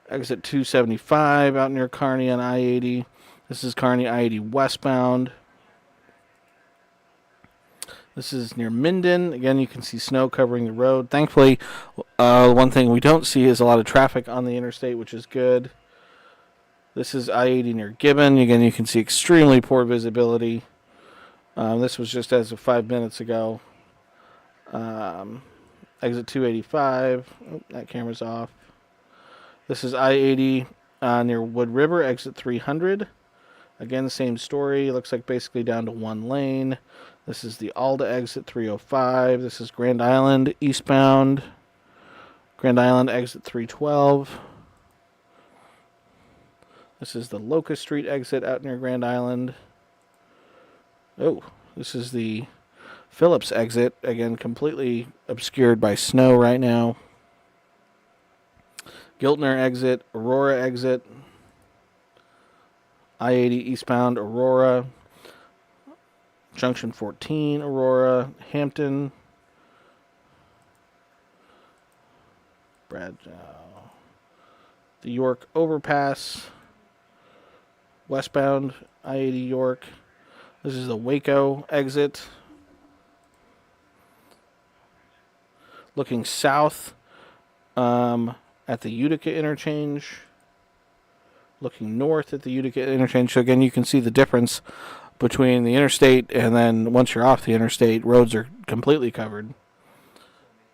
Exit 275 out near Kearney on I-80. This is Kearney I-80 westbound. This is near Minden. Again, you can see snow covering the road. Thankfully, one thing we don't see is a lot of traffic on the interstate, which is good. This is I-80 near Gibbon. Again, you can see extremely poor visibility. This was just as of 5 minutes ago. Exit 285. Oh, that camera's off. This is I-80 near Wood River, exit 300. Again, the same story. Looks like basically down to one lane. This is the Alda exit 305. This is Grand Island eastbound. Grand Island exit 312. This is the Locust Street exit out near Grand Island. Oh, this is the Phillips exit. Again, completely obscured by snow right now. Giltner exit, Aurora exit, I-80 eastbound, Aurora, Junction 14, Aurora, Hampton, the York overpass, westbound, I-80 York. This is the Waco exit. Looking south, at the Utica interchange, looking north at the Utica interchange. So again, you can see the difference between the interstate and then once you're off the interstate, roads are completely covered.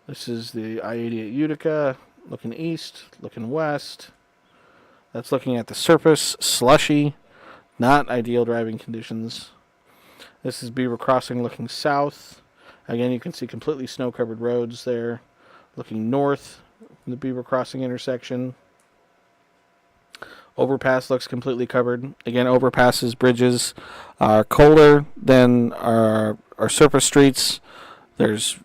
This is the I-80 at Utica, looking east, looking west. That's looking at the surface, slushy, not ideal driving conditions. This is Beaver Crossing looking south. Again, you can see completely snow-covered roads there. Looking north, the Beaver Crossing intersection. Overpass looks completely covered. Again, overpasses, bridges are colder than our surface streets. There's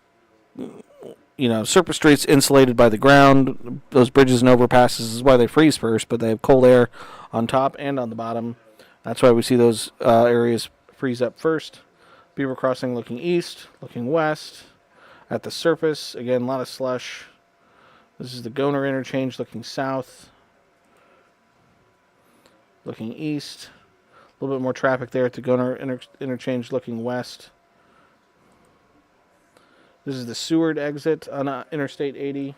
surface streets insulated by the ground. Those bridges and overpasses is why they freeze first, but they have cold air on top and on the bottom. That's why we see those areas freeze up first. Beaver Crossing looking east, looking west. At the surface, again, a lot of slush. This is the Goner interchange looking south, looking east. A little bit more traffic there at the Goner interchange looking west. This is the Seward exit on Interstate 80.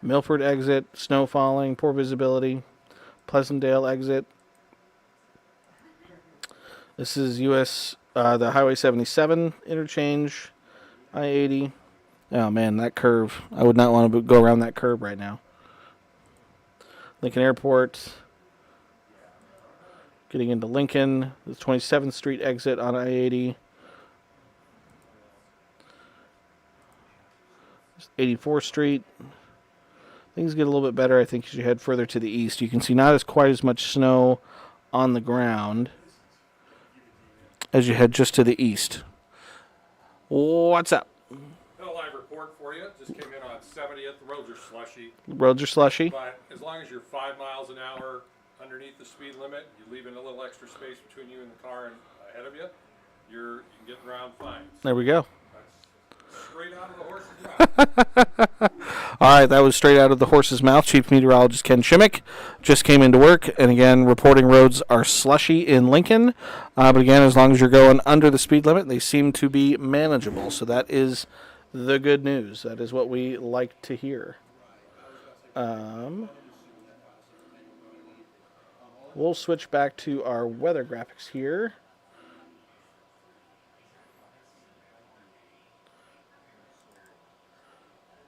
Milford exit, snow falling, poor visibility. Pleasantdale exit. This is the Highway 77 interchange, I-80. Oh man, that curve. I would not want to go around that curve right now. Lincoln Airport. Getting into Lincoln, the 27th Street exit on I-80. 84th Street. Things get a little bit better, I think, as you head further to the east. You can see not as quite as much snow on the ground as you head just to the east. What's up? Got a live report for you. Just came in on 70th. The roads are slushy. Roads are slushy. But as long as you're 5 miles an hour underneath the speed limit, you're leaving a little extra space between you and the car ahead of you, you can get around fine. There we go. That's straight out of the horse's mouth. All right, that was straight out of the horse's mouth. Chief Meteorologist Ken Shimik just came into work, and again, reporting roads are slushy in Lincoln. But again, as long as you're going under the speed limit, they seem to be manageable. So that is the good news. That is what we like to hear. We'll switch back to our weather graphics here.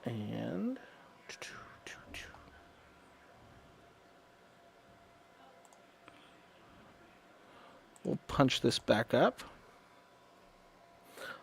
And we'll punch this back up.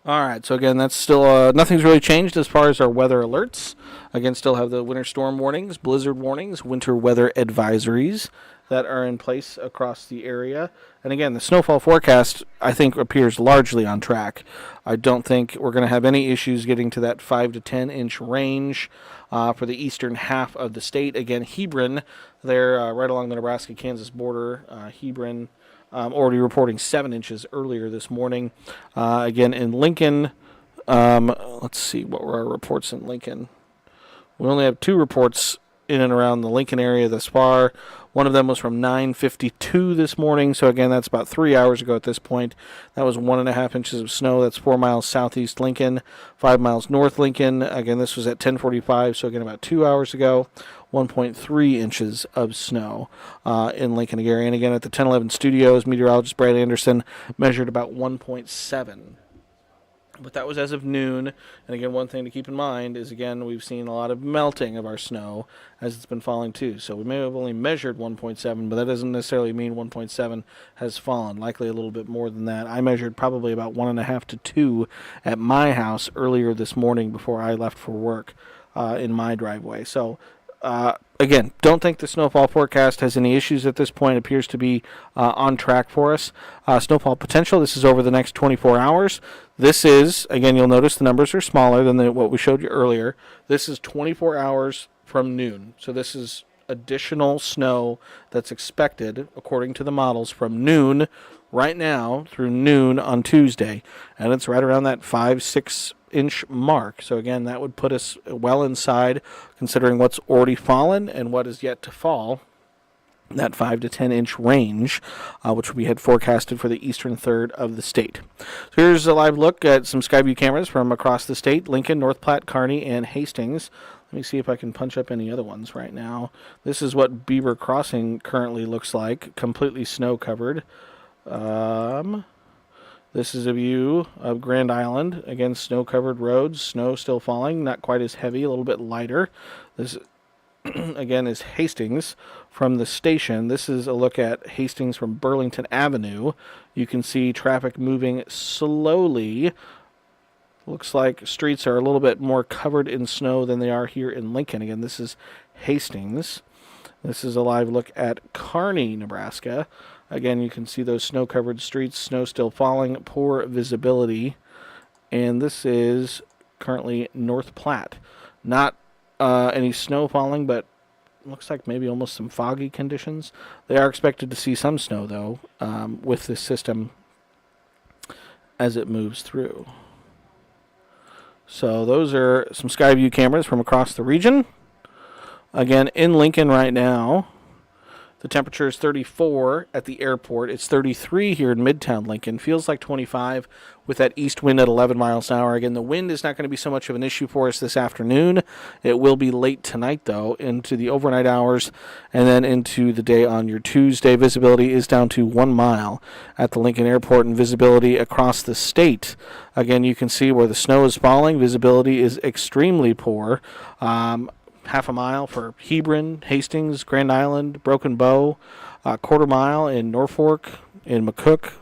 All right, so again, that's still nothing's really changed as far as our weather alerts. Again, still have the winter storm warnings, blizzard warnings, winter weather advisories that are in place across the area. And again, the snowfall forecast, I think, appears largely on track. I don't think we're going to have any issues getting to that 5 to 10 inch range for the eastern half of the state. Again, Hebron, they're right along the Nebraska-Kansas border. Hebron already reporting 7 inches earlier this morning. Again, in Lincoln, let's see, what were our reports in Lincoln? We only have 2 reports in and around the Lincoln area thus far. One of them was from 9:52 this morning, so again, that's about 3 hours ago at this point. That was 1.5 inches of snow. That's 4 miles southeast Lincoln, 5 miles north Lincoln. Again, this was at 10:45, so again, about 2 hours ago. 1.3 inches of snow in Lincoln area. And again, at the 1011 studios, meteorologist Brad Anderson measured about 1.7. But that was as of noon. And again, one thing to keep in mind is, again, we've seen a lot of melting of our snow as it's been falling too. So we may have only measured 1.7, but that doesn't necessarily mean 1.7 has fallen. Likely a little bit more than that. I measured probably about 1.5 to 2 at my house earlier this morning before I left for work in my driveway. So again, don't think the snowfall forecast has any issues at this point. It appears to be on track for us. Snowfall potential, this is over the next 24 hours. This is, again, you'll notice the numbers are smaller than what we showed you earlier. This is 24 hours from noon. So this is additional snow that's expected, according to the models, from noon right now through noon on Tuesday. And it's right around that 5-6 inch mark. So again, that would put us well inside, considering what's already fallen and what is yet to fall, that 5 to 10 inch range, which we had forecasted for the eastern third of the state. So here's a live look at some Skyview cameras from across the state: Lincoln, North Platte, Kearney, and Hastings. Let me see if I can punch up any other ones right now. This is what Beaver Crossing currently looks like, completely snow covered. This is a view of Grand Island. Again, snow-covered roads, snow still falling, not quite as heavy, a little bit lighter. This, again, is Hastings from the station. This is a look at Hastings from Burlington Avenue. You can see traffic moving slowly. Looks like streets are a little bit more covered in snow than they are here in Lincoln. Again, this is Hastings. This is a live look at Kearney, Nebraska. Again, you can see those snow-covered streets, snow still falling, poor visibility. and this is currently North Platte. Not any snow falling, but looks like maybe almost some foggy conditions. They are expected to see some snow, though, with this system as it moves through. So those are some sky view cameras from across the region. Again, in Lincoln right now, the temperature is 34 at the airport. It's 33 here in Midtown Lincoln. Feels like 25 with that east wind at 11 miles an hour. Again, the wind is not going to be so much of an issue for us this afternoon. It will be late tonight, though, into the overnight hours and then into the day on your Tuesday. Visibility is down to 1 mile at the Lincoln Airport, and visibility across the state. Again, you can see where the snow is falling. Visibility is extremely poor. Half a mile for Hebron, Hastings, Grand Island, Broken Bow, quarter mile in Norfolk, in McCook,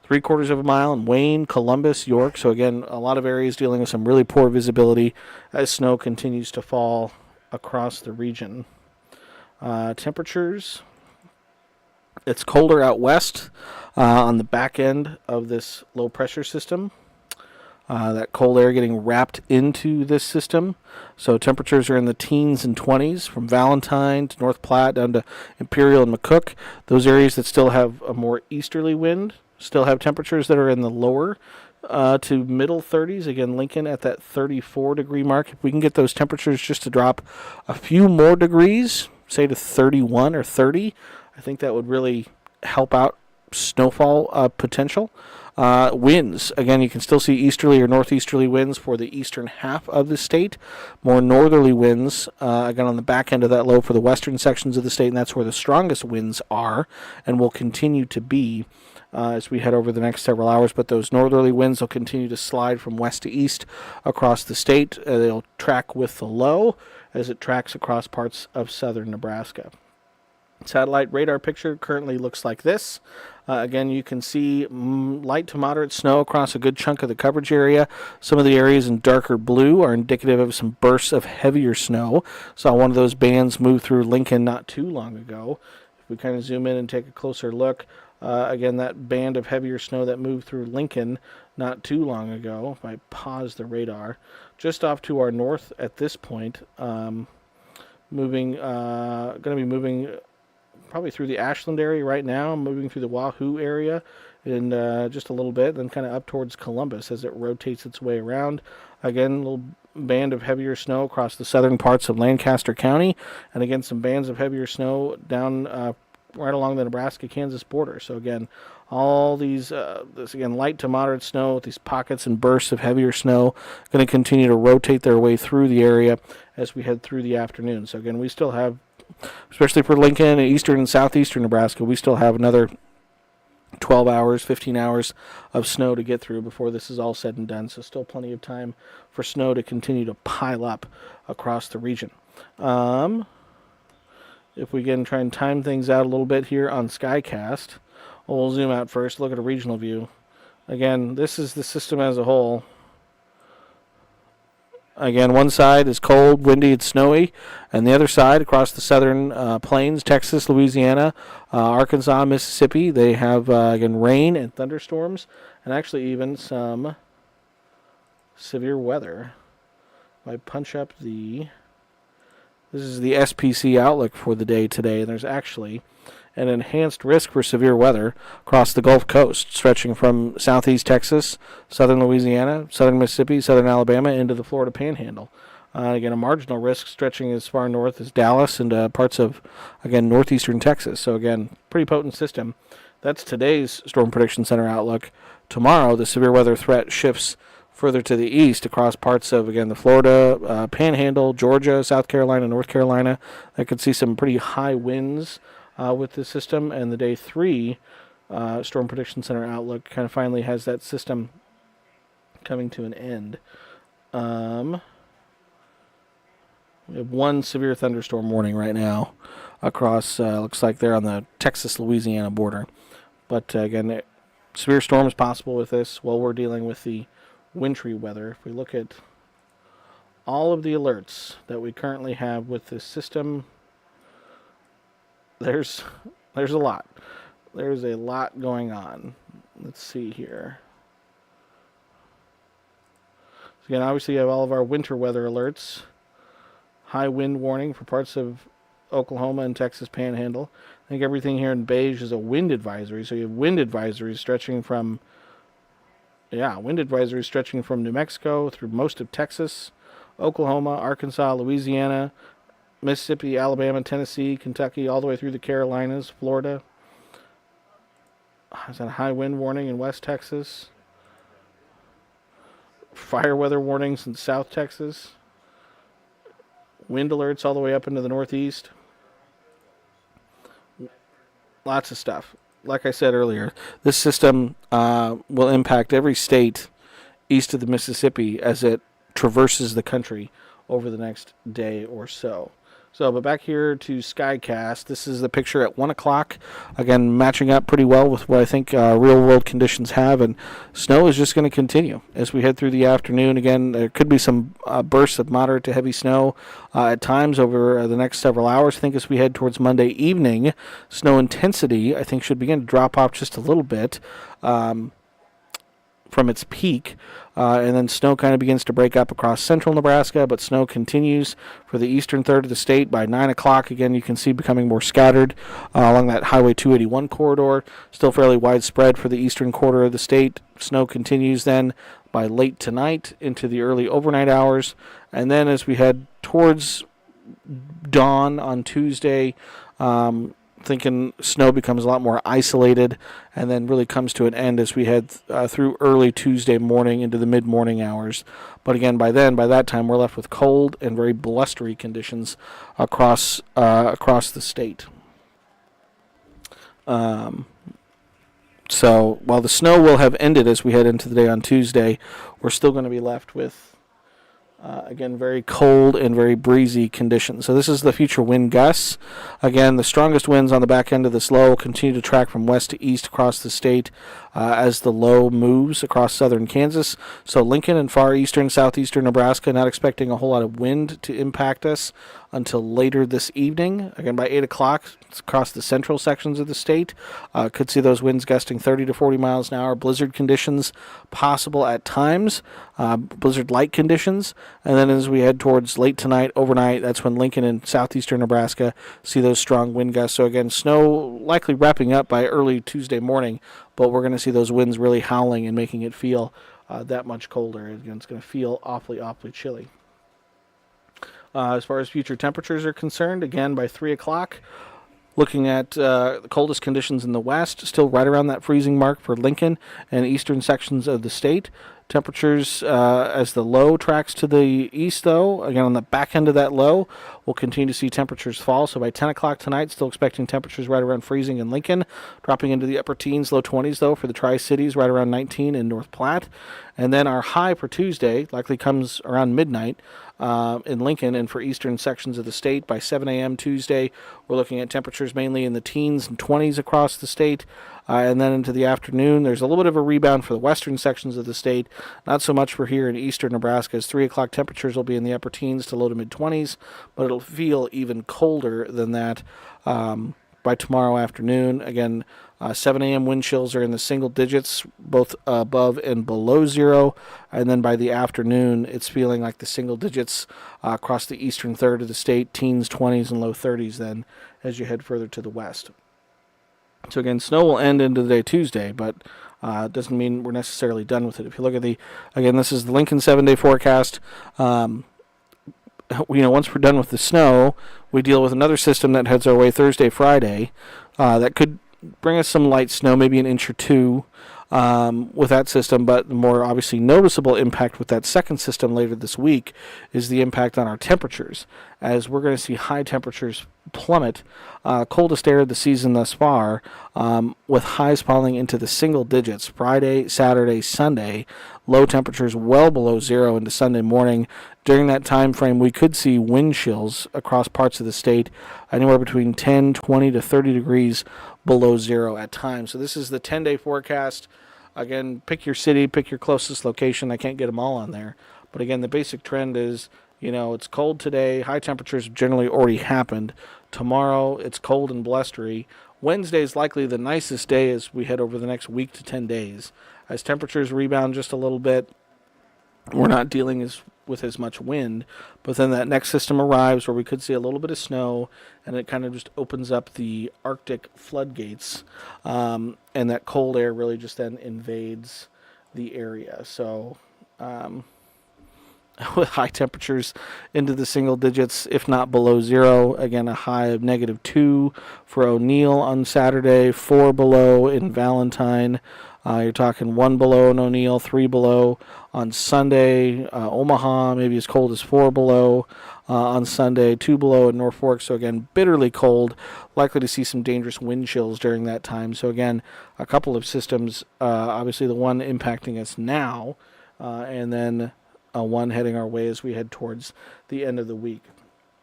3/4 of a mile in Wayne, Columbus, York. So again, a lot of areas dealing with some really poor visibility as snow continues to fall across the region. Temperatures, it's colder out west on the back end of this low pressure system. That cold air getting wrapped into this system. So temperatures are in the teens and 20s from Valentine to North Platte down to Imperial and McCook. Those areas that still have a more easterly wind still have temperatures that are in the lower to middle 30s. Again, Lincoln at that 34-degree mark. If we can get those temperatures just to drop a few more degrees, say to 31 or 30, I think that would really help out snowfall potential. Winds, again, you can still see easterly or northeasterly winds for the eastern half of the state. More northerly winds, again, on the back end of that low for the western sections of the state, and that's where the strongest winds are and will continue to be as we head over the next several hours. But those northerly winds will continue to slide from west to east across the state. They'll track with the low as it tracks across parts of southern Nebraska. Satellite radar picture currently looks like this. Again, you can see light to moderate snow across a good chunk of the coverage area. Some of the areas in darker blue are indicative of some bursts of heavier snow. Saw one of those bands move through Lincoln not too long ago. If we kind of zoom in and take a closer look, again, that band of heavier snow that moved through Lincoln not too long ago. If I pause the radar, just off to our north at this point, going to be moving probably through the Ashland area right now, moving through the Wahoo area in just a little bit, then kind of up towards Columbus as it rotates its way around. Again, a little band of heavier snow across the southern parts of Lancaster County, and again, some bands of heavier snow down right along the Nebraska-Kansas border. So again, all these, this again, light to moderate snow with these pockets and bursts of heavier snow going to continue to rotate their way through the area as we head through the afternoon. So again, we still have, especially for Lincoln and eastern and southeastern Nebraska, we still have another 12 hours, 15 hours of snow to get through before this is all said and done. So still plenty of time for snow to continue to pile up across the region. If we can try and time things out a little bit here on Skycast, we'll zoom out first, look at a regional view. Again, this is the system as a whole. Again, one side is cold, windy, and snowy, and the other side, across the southern plains, Texas, Louisiana, Arkansas, Mississippi, they have, again, rain and thunderstorms, and actually even some severe weather. If I punch up this is the SPC outlook for the day today, and there's actually an enhanced risk for severe weather across the Gulf Coast, stretching from southeast Texas, southern Louisiana, southern Mississippi, southern Alabama, into the Florida Panhandle. Again, a marginal risk stretching as far north as Dallas and parts of, again, northeastern Texas. So, again, pretty potent system. That's today's Storm Prediction Center outlook. Tomorrow, the severe weather threat shifts further to the east across parts of, again, the Florida Panhandle, Georgia, South Carolina, North Carolina. I could see some pretty high winds with this system, and the day 3 Storm Prediction Center outlook kind of finally has that system coming to an end. We have one severe thunderstorm warning right now across, looks like they're on the Texas-Louisiana border. But again, severe storms possible with this while we're dealing with the wintry weather. If we look at all of the alerts that we currently have with this system, there's a lot. There's a lot going on. Let's see here. Again, obviously you have all of our winter weather alerts. High wind warning for parts of Oklahoma and Texas Panhandle. I think everything here in beige is a wind advisory. So you have wind advisories stretching from New Mexico through most of Texas, Oklahoma, Arkansas, Louisiana, Mississippi, Alabama, Tennessee, Kentucky, all the way through the Carolinas, Florida. Is that a high wind warning in West Texas? Fire weather warnings in South Texas. Wind alerts all the way up into the Northeast. Lots of stuff. Like I said earlier, this system will impact every state east of the Mississippi as it traverses the country over the next day or so. But back here to Skycast, this is the picture at 1 o'clock. Again, matching up pretty well with what I think real-world conditions have, and snow is just going to continue as we head through the afternoon. Again, there could be some bursts of moderate to heavy snow at times over the next several hours. I think as we head towards Monday evening, snow intensity, I think, should begin to drop off just a little bit from its peak, and then snow kind of begins to break up across central Nebraska, but snow continues for the eastern third of the state by 9 o'clock. Again, you can see becoming more scattered along that Highway 281 corridor, still fairly widespread for the eastern quarter of the state. Snow continues then by late tonight into the early overnight hours, and then as we head towards dawn on Tuesday, thinking snow becomes a lot more isolated and then really comes to an end as we head through early Tuesday morning into the mid-morning hours. But again, by that time, we're left with cold and very blustery conditions across the state. So while the snow will have ended as we head into the day on Tuesday, we're still going to be left with again, very cold and very breezy conditions. So this is the future wind gusts. Again, the strongest winds on the back end of this low will continue to track from west to east across the state as the low moves across southern Kansas. So Lincoln and far eastern, southeastern Nebraska, not expecting a whole lot of wind to impact us until later this evening. Again, by 8 o'clock, across the central sections of the state. Could see those winds gusting 30 to 40 miles an hour. Blizzard conditions possible at times. Blizzard-like conditions. And then as we head towards late tonight, overnight, that's when Lincoln and southeastern Nebraska see those strong wind gusts. So again, snow likely wrapping up by early Tuesday morning, but we're going to see those winds really howling and making it feel that much colder. Again, it's going to feel awfully, awfully chilly. As far as future temperatures are concerned, again, by 3 o'clock, looking at the coldest conditions in the west, still right around that freezing mark for Lincoln and eastern sections of the state. Temperatures as the low tracks to the east, though, again on the back end of that low, we'll continue to see temperatures fall. So by 10 o'clock tonight, still expecting temperatures right around freezing in Lincoln, dropping into the upper teens, low 20s, though, for the Tri-Cities, right around 19 in North Platte. And then our high for Tuesday likely comes around midnight in Lincoln and for eastern sections of the state. By 7 a.m. Tuesday, we're looking at temperatures mainly in the teens and 20s across the state. And then into the afternoon, there's a little bit of a rebound for the western sections of the state. Not so much for here in eastern Nebraska, as 3 o'clock temperatures will be in the upper teens to low to mid-20s, but it'll feel even colder than that by tomorrow afternoon. Again, 7 a.m. wind chills are in the single digits, both above and below zero. And then by the afternoon, it's feeling like the single digits across the eastern third of the state, teens, 20s, and low 30s then as you head further to the west. So again, snow will end into the day Tuesday, but it doesn't mean we're necessarily done with it. If you look at this is the Lincoln 7-day forecast. Once we're done with the snow, we deal with another system that heads our way Thursday, Friday. That could bring us some light snow, maybe an inch or two with that system, but the more obviously noticeable impact with that second system later this week is the impact on our temperatures, as we're going to see high temperatures plummet, coldest air of the season thus far, with highs falling into the single digits Friday, Saturday, Sunday, low temperatures well below zero into Sunday morning. During that time frame, we could see wind chills across parts of the state, anywhere between 10, 20 to 30 degrees below zero at times. So this is the 10-day forecast. Again, pick your city, pick your closest location. I can't get them all on there. But again, the basic trend is, it's cold today. High temperatures have generally already happened. Tomorrow, it's cold and blustery. Wednesday is likely the nicest day as we head over the next week to 10 days. As temperatures rebound just a little bit, we're not dealing with as much wind. But then that next system arrives where we could see a little bit of snow, and it kind of just opens up the Arctic floodgates, and that cold air really just then invades the area. So with high temperatures into the single digits, if not below zero. Again, a high of -2 for O'Neill on Saturday, 4 below in Valentine. You're talking 1 below in O'Neill, 3 below on Sunday. Omaha, maybe as cold as 4 below on Sunday, 2 below in Norfolk. So again, bitterly cold, likely to see some dangerous wind chills during that time. So again, a couple of systems, obviously the one impacting us now, and then one heading our way as we head towards the end of the week.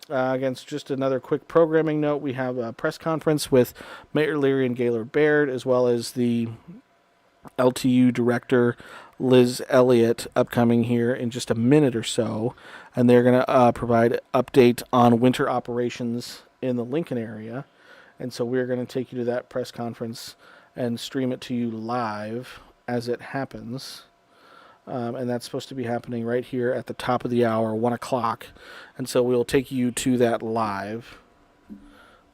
Again, so just another quick programming note. We have a press conference with Mayor Leary and Gaylord Baird, as well as the LTU director, Liz Elliott, upcoming here in just a minute or so. And they're going to provide an update on winter operations in the Lincoln area. And so we're going to take you to that press conference and stream it to you live as it happens. And that's supposed to be happening right here at the top of the hour, 1 o'clock. And so we'll take you to that live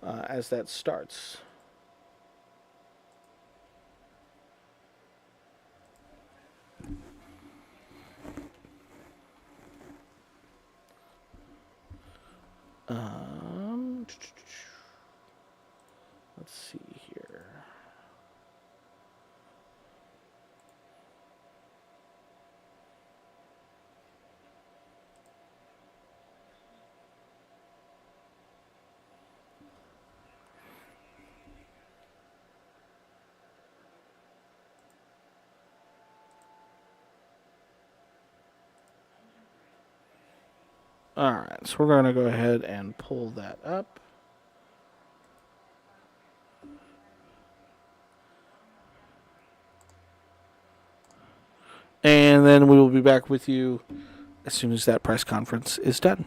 as that starts. Let's see here. All right, so we're going to go ahead and pull that up. And then we will be back with you as soon as that press conference is done.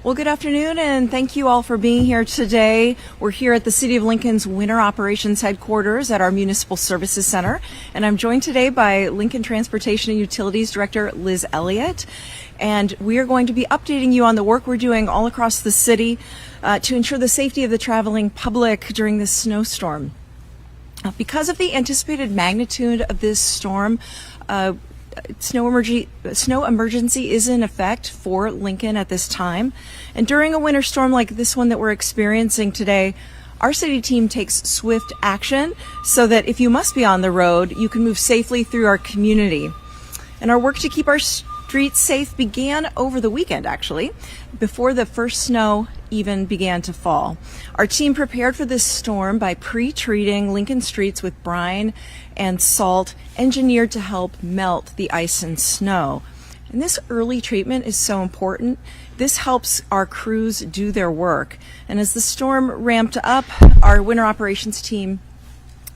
Well, good afternoon, and thank you all for being here today. We're here at the City of Lincoln's Winter Operations Headquarters at our Municipal Services Center, and I'm joined today by Lincoln Transportation and Utilities Director Liz Elliott, and we are going to be updating you on the work we're doing all across the city to ensure the safety of the traveling public during this snowstorm. Because of the anticipated magnitude of this storm, snow emergency is in effect for Lincoln at this time. And during a winter storm like this one that we're experiencing today, our city team takes swift action so that if you must be on the road, you can move safely through our community. And our work to keep our streets safe began over the weekend, actually, before the first snow even began to fall. Our team prepared for this storm by pre-treating Lincoln streets with brine and salt engineered to help melt the ice and snow. And this early treatment is so important. This helps our crews do their work. And as the storm ramped up, our winter operations team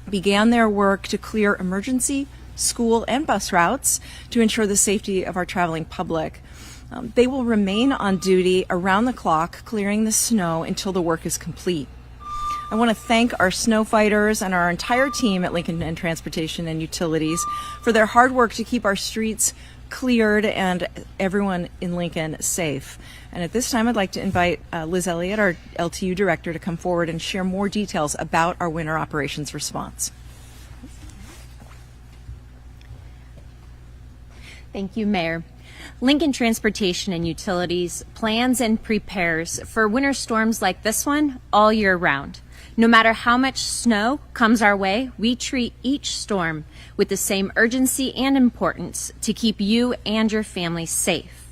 began their work to clear emergency, school, and bus routes to ensure the safety of our traveling public. They will remain on duty around the clock, clearing the snow until the work is complete. I want to thank our snow fighters and our entire team at Lincoln Transportation and Utilities for their hard work to keep our streets cleared and everyone in Lincoln safe. And at this time, I'd like to invite Liz Elliott, our LTU director, to come forward and share more details about our winter operations response. Thank you, Mayor. Lincoln Transportation and Utilities plans and prepares for winter storms like this one all year round. No matter how much snow comes our way, we treat each storm with the same urgency and importance to keep you and your family safe.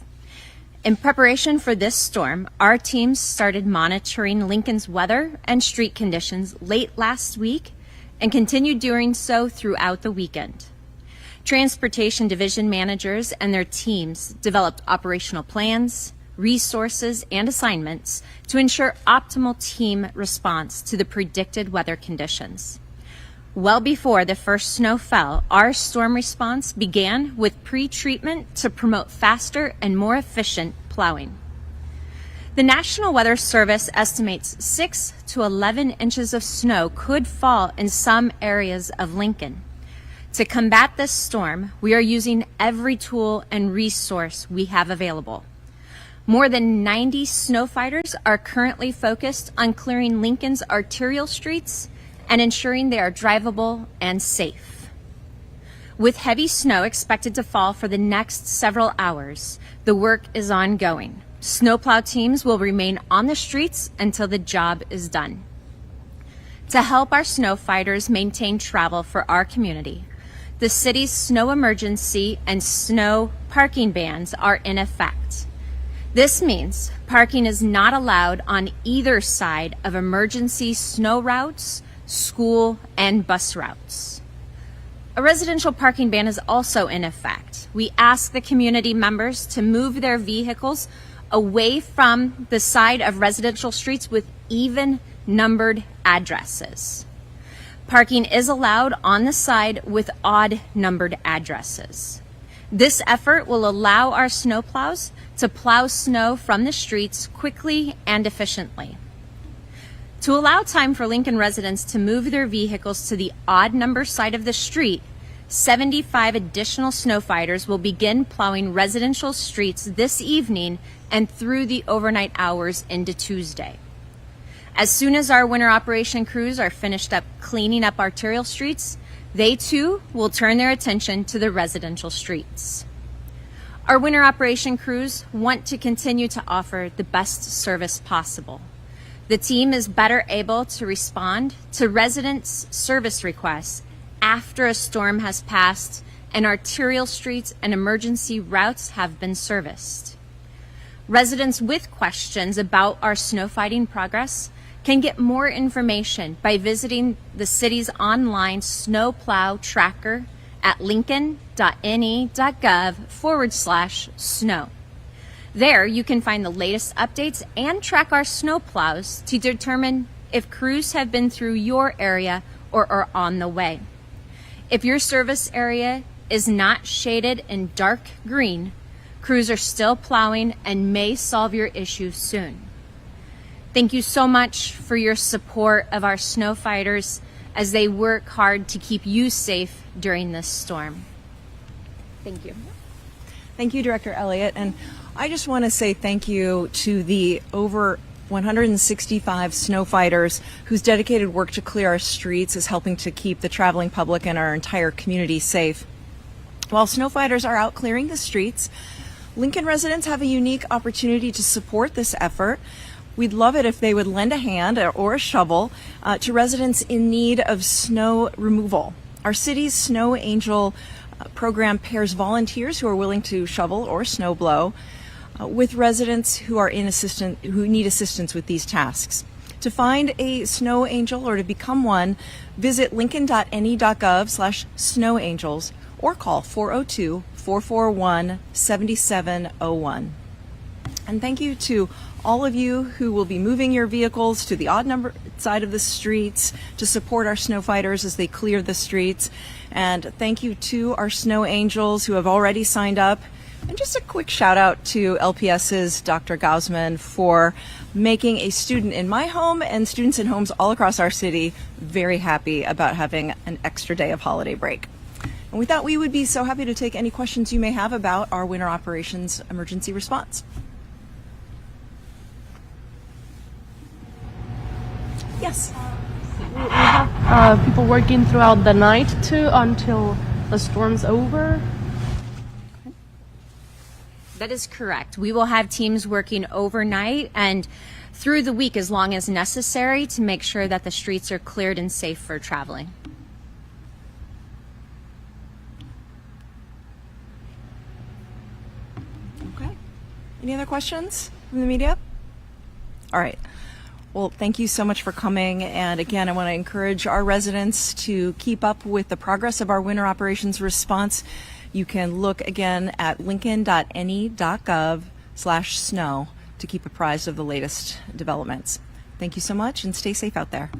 In preparation for this storm, our teams started monitoring Lincoln's weather and street conditions late last week and continued doing so throughout the weekend. Transportation division managers and their teams developed operational plans, resources, and assignments to ensure optimal team response to the predicted weather conditions. Well before the first snow fell, our storm response began with pre-treatment to promote faster and more efficient plowing. The National Weather Service estimates 6 to 11 inches of snow could fall in some areas of Lincoln. To combat this storm, we are using every tool and resource we have available. More than 90 snow fighters are currently focused on clearing Lincoln's arterial streets and ensuring they are drivable and safe. With heavy snow expected to fall for the next several hours, the work is ongoing. Snowplow teams will remain on the streets until the job is done. To help our snow fighters maintain travel for our community, the city's snow emergency and snow parking bans are in effect. This means parking is not allowed on either side of emergency snow routes, school, and bus routes. A residential parking ban is also in effect. We ask the community members to move their vehicles away from the side of residential streets with even numbered addresses. Parking is allowed on the side with odd numbered addresses. This effort will allow our snowplows to plow snow from the streets quickly and efficiently. To allow time for Lincoln residents to move their vehicles to the odd number side of the street, 75 additional snow fighters will begin plowing residential streets this evening and through the overnight hours into Tuesday. As soon as our winter operation crews are finished up cleaning up arterial streets, they too will turn their attention to the residential streets. Our winter operation crews want to continue to offer the best service possible. The team is better able to respond to residents' service requests after a storm has passed and arterial streets and emergency routes have been serviced. Residents with questions about our snow fighting progress can get more information by visiting the city's online snowplow tracker at lincoln.ne.gov/snow. There you can find the latest updates and track our snowplows to determine if crews have been through your area or are on the way. If your service area is not shaded in dark green, Crews are still plowing and may solve your issue soon. Thank you so much for your support of our snow fighters as they work hard to keep you safe during this storm. Thank you. Thank you, Director Elliott. And I just want to say thank you to the over 165 snow fighters whose dedicated work to clear our streets is helping to keep the traveling public and our entire community safe. While snow fighters are out clearing the streets, Lincoln residents have a unique opportunity to support this effort. We'd love it if they would lend a hand or a shovel to residents in need of snow removal. Our city's Snow Angel program pairs volunteers who are willing to shovel or snow blow with residents who need assistance with these tasks. To find a snow angel or to become one, visit lincoln.ne.gov/snowangels or call 402-441-7701. And thank you to all of you who will be moving your vehicles to the odd number side of the streets to support our snow fighters as they clear the streets. And thank you to our snow angels who have already signed up. And just a quick shout out to LPS's Dr. Gausman for making a student in my home and students in homes all across our city very happy about having an extra day of holiday break. And with that, we would be so happy to take any questions you may have about our winter operations emergency response. Yes. We have people working throughout the night too until the storm's over. That is correct. We will have teams working overnight and through the week as long as necessary to make sure that the streets are cleared and safe for traveling. Okay. Any other questions from the media? All right. Well, thank you so much for coming. And again, I want to encourage our residents to keep up with the progress of our winter operations response. You can look again at lincoln.ne.gov/snow to keep apprised of the latest developments. Thank you so much and stay safe out there.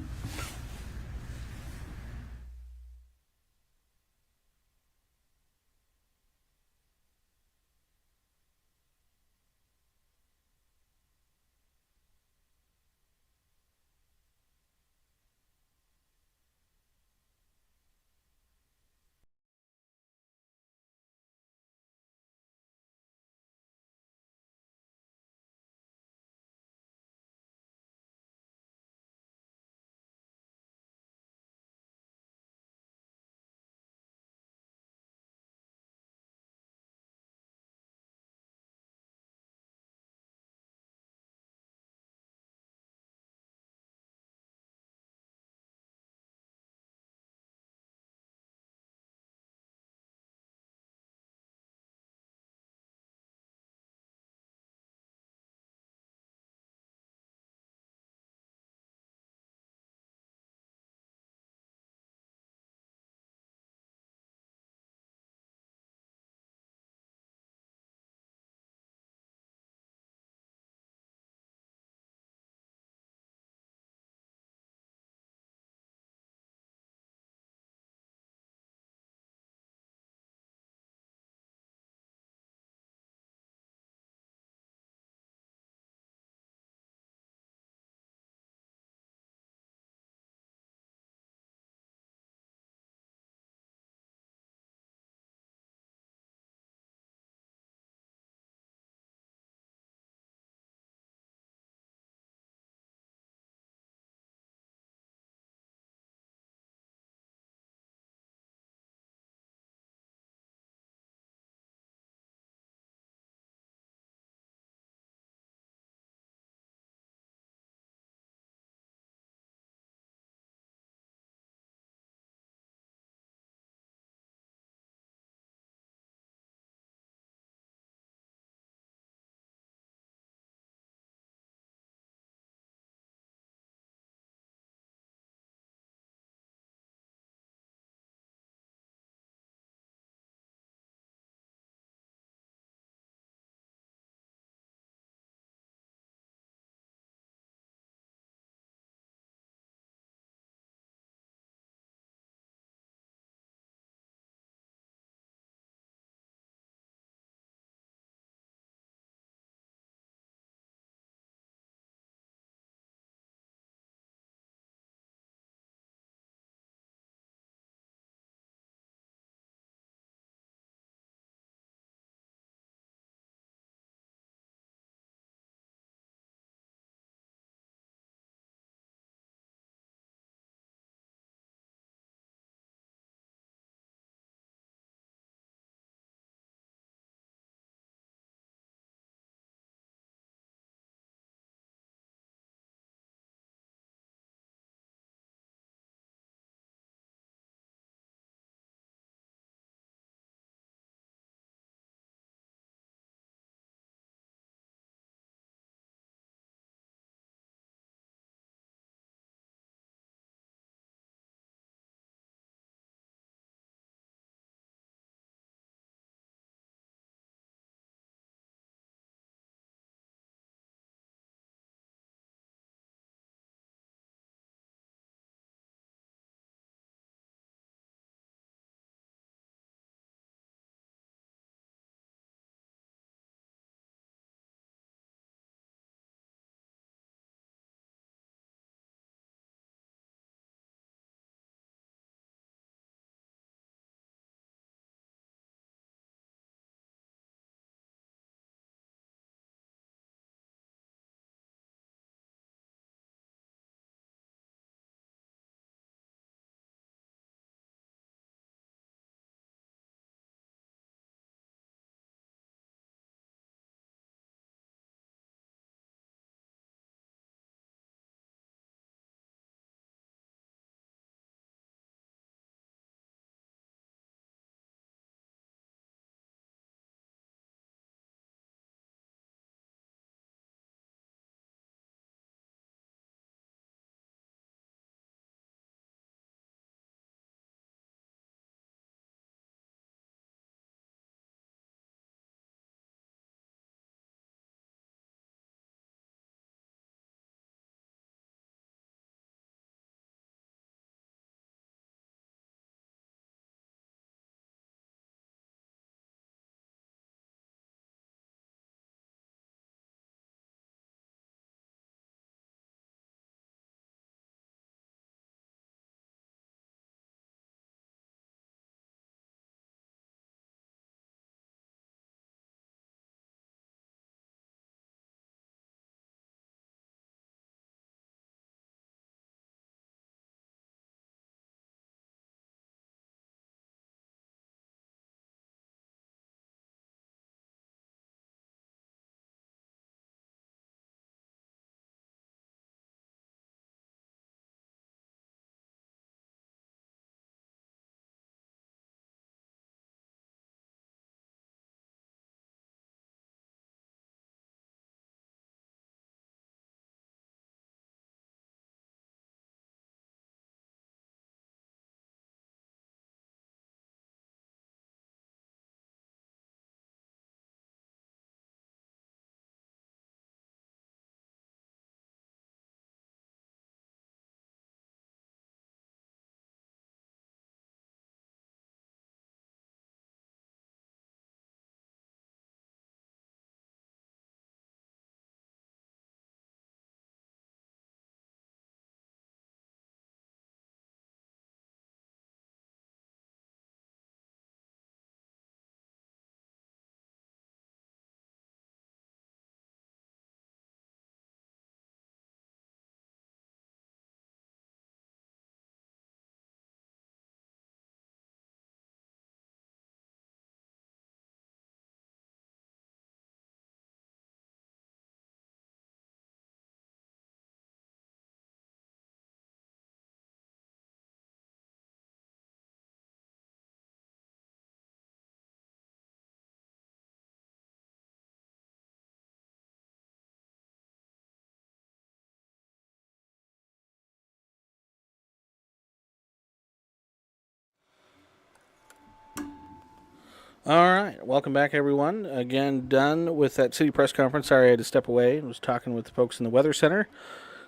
All right, welcome back, everyone. Again, done with that city press conference. Sorry I had to step away. I was talking with the folks in the Weather Center.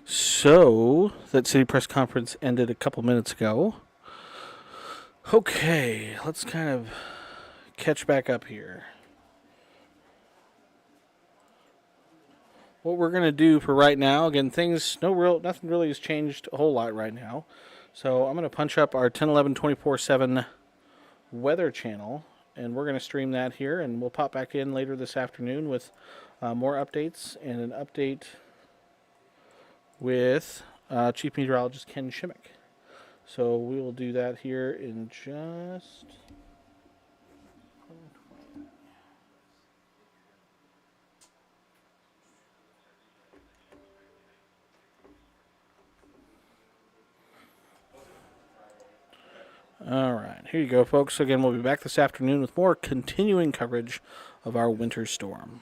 So, that city press conference ended a couple minutes ago. Okay, let's kind of catch back up here. What we're going to do for right now, again, nothing really has changed a whole lot right now. So, I'm going to punch up our 10/11 24/7 weather channel. And we're going to stream that here, and we'll pop back in later this afternoon with more updates and an update with Chief Meteorologist Ken Shimik. So we will do that here in just... All right, here you go, folks. Again, we'll be back this afternoon with more continuing coverage of our winter storm.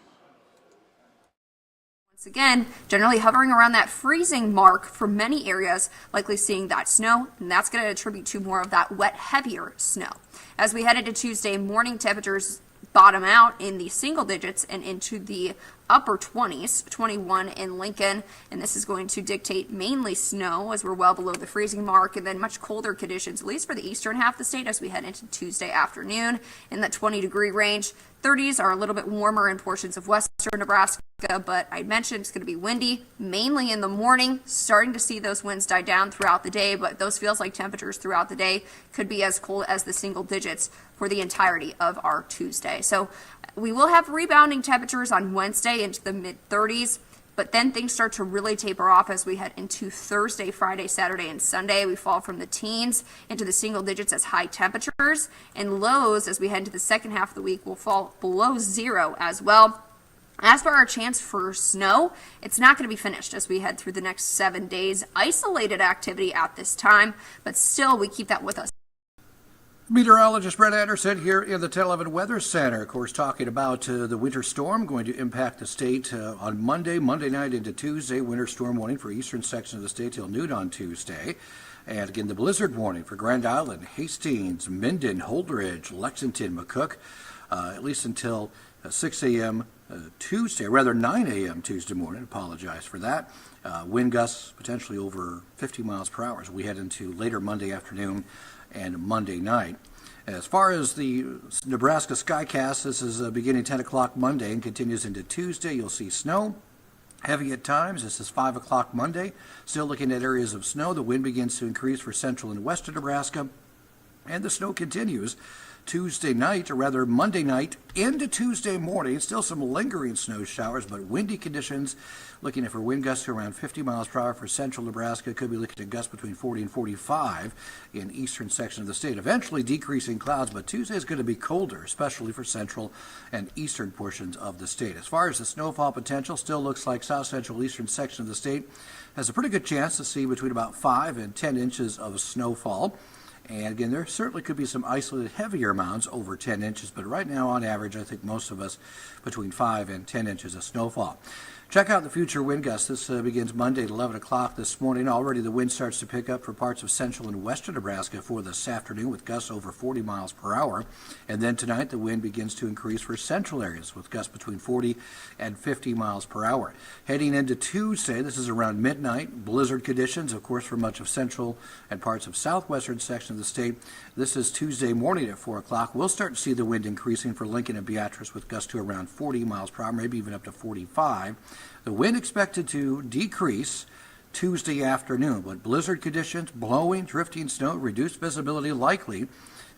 Once again, generally hovering around that freezing mark for many areas, likely seeing that snow, and that's going to attribute to more of that wet, heavier snow. As we head into Tuesday morning, temperatures bottom out in the single digits and into the upper 20s, 21 in Lincoln, and this is going to dictate mainly snow as we're well below the freezing mark, and then much colder conditions, at least for the eastern half of the state as we head into Tuesday afternoon in the 20-degree range. 30s are a little bit warmer in portions of western Nebraska, but I mentioned it's going to be windy, mainly in the morning, starting to see those winds die down throughout the day, but those feels like temperatures throughout the day could be as cold as the single digits for the entirety of our Tuesday. So we will have rebounding temperatures on Wednesday into the mid-30s, but then things start to really taper off as we head into Thursday, Friday, Saturday, and Sunday. We fall from the teens into the single digits as high temperatures, and lows as we head into the second half of the week will fall below zero as well. As for our chance for snow, it's not going to be finished as we head through the next 7 days. Isolated activity at this time, but still we keep that with us. Meteorologist Brett Anderson here in the 10/11 Weather Center, of course, talking about the winter storm going to impact the state on Monday night into Tuesday. Winter storm warning for eastern section of the state till noon on Tuesday. And again, the blizzard warning for Grand Island, Hastings, Minden, Holdridge, Lexington, McCook, at least until 6 a.m. Tuesday, or rather 9 a.m. Tuesday morning. Apologize for that. Wind gusts potentially over 50 miles per hour as we head into later Monday afternoon and Monday night. As far as the Nebraska Skycast, this is beginning 10 o'clock Monday and continues into Tuesday. You'll see snow, heavy at times. This is 5 o'clock Monday. Still looking at areas of snow. The wind begins to increase for central and western Nebraska, and the snow continues Tuesday night, or rather Monday night into Tuesday morning. Still some lingering snow showers, but windy conditions. Looking at for wind gusts around 50 miles per hour for central Nebraska. Could be looking at gusts between 40 and 45 in eastern section of the state. Eventually decreasing clouds, but Tuesday is going to be colder, especially for central and eastern portions of the state. As far as the snowfall potential, still looks like south central eastern section of the state has a pretty good chance to see between about 5 and 10 inches of snowfall. And again, there certainly could be some isolated heavier amounts over 10 inches, but right now, on average, I think most of us between 5 and 10 inches of snowfall. Check out the future wind gusts. This begins Monday at 11 o'clock this morning. Already the wind starts to pick up for parts of central and western Nebraska for this afternoon with gusts over 40 miles per hour. And then tonight the wind begins to increase for central areas with gusts between 40 and 50 miles per hour. Heading into Tuesday, this is around midnight. Blizzard conditions, of course, for much of central and parts of southwestern section of the state. This is Tuesday morning at 4 o'clock. We'll start to see the wind increasing for Lincoln and Beatrice with gusts to around 40 miles per hour, maybe even up to 45. The wind expected to decrease Tuesday afternoon, but blizzard conditions, blowing, drifting snow, reduced visibility likely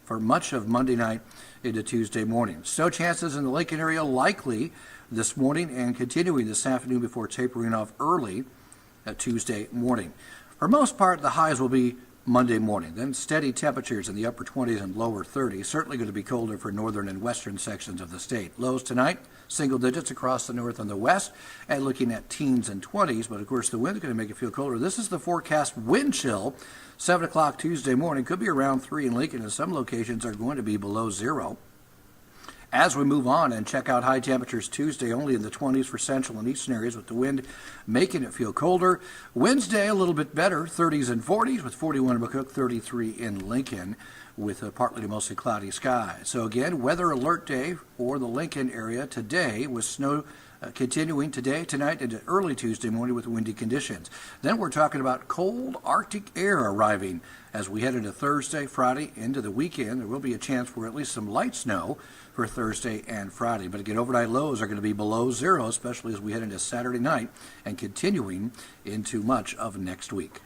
for much of Monday night into Tuesday morning. Snow chances in the Lincoln area likely this morning and continuing this afternoon before tapering off early Tuesday morning. For most part, the highs will be Monday morning. Then steady temperatures in the upper 20s and lower 30s. Certainly going to be colder for northern and western sections of the state. Lows tonight, single digits across the north and the west, and looking at teens and 20s. But of course, the wind's going to make it feel colder. This is the forecast wind chill. 7 o'clock Tuesday morning could be around 3 in Lincoln, and some locations are going to be below zero. As we move on and check out high temperatures Tuesday, only in the 20s for central and eastern areas with the wind making it feel colder. Wednesday, a little bit better, 30s and 40s with 41 in McCook, 33 in Lincoln. with a partly to mostly cloudy skies. So again, weather alert day for the Lincoln area today with snow continuing today, tonight, into early Tuesday morning with windy conditions. Then we're talking about cold Arctic air arriving as we head into Thursday, Friday, into the weekend. There will be a chance for at least some light snow for Thursday and Friday. But again, overnight lows are going to be below zero, especially as we head into Saturday night and continuing into much of next week.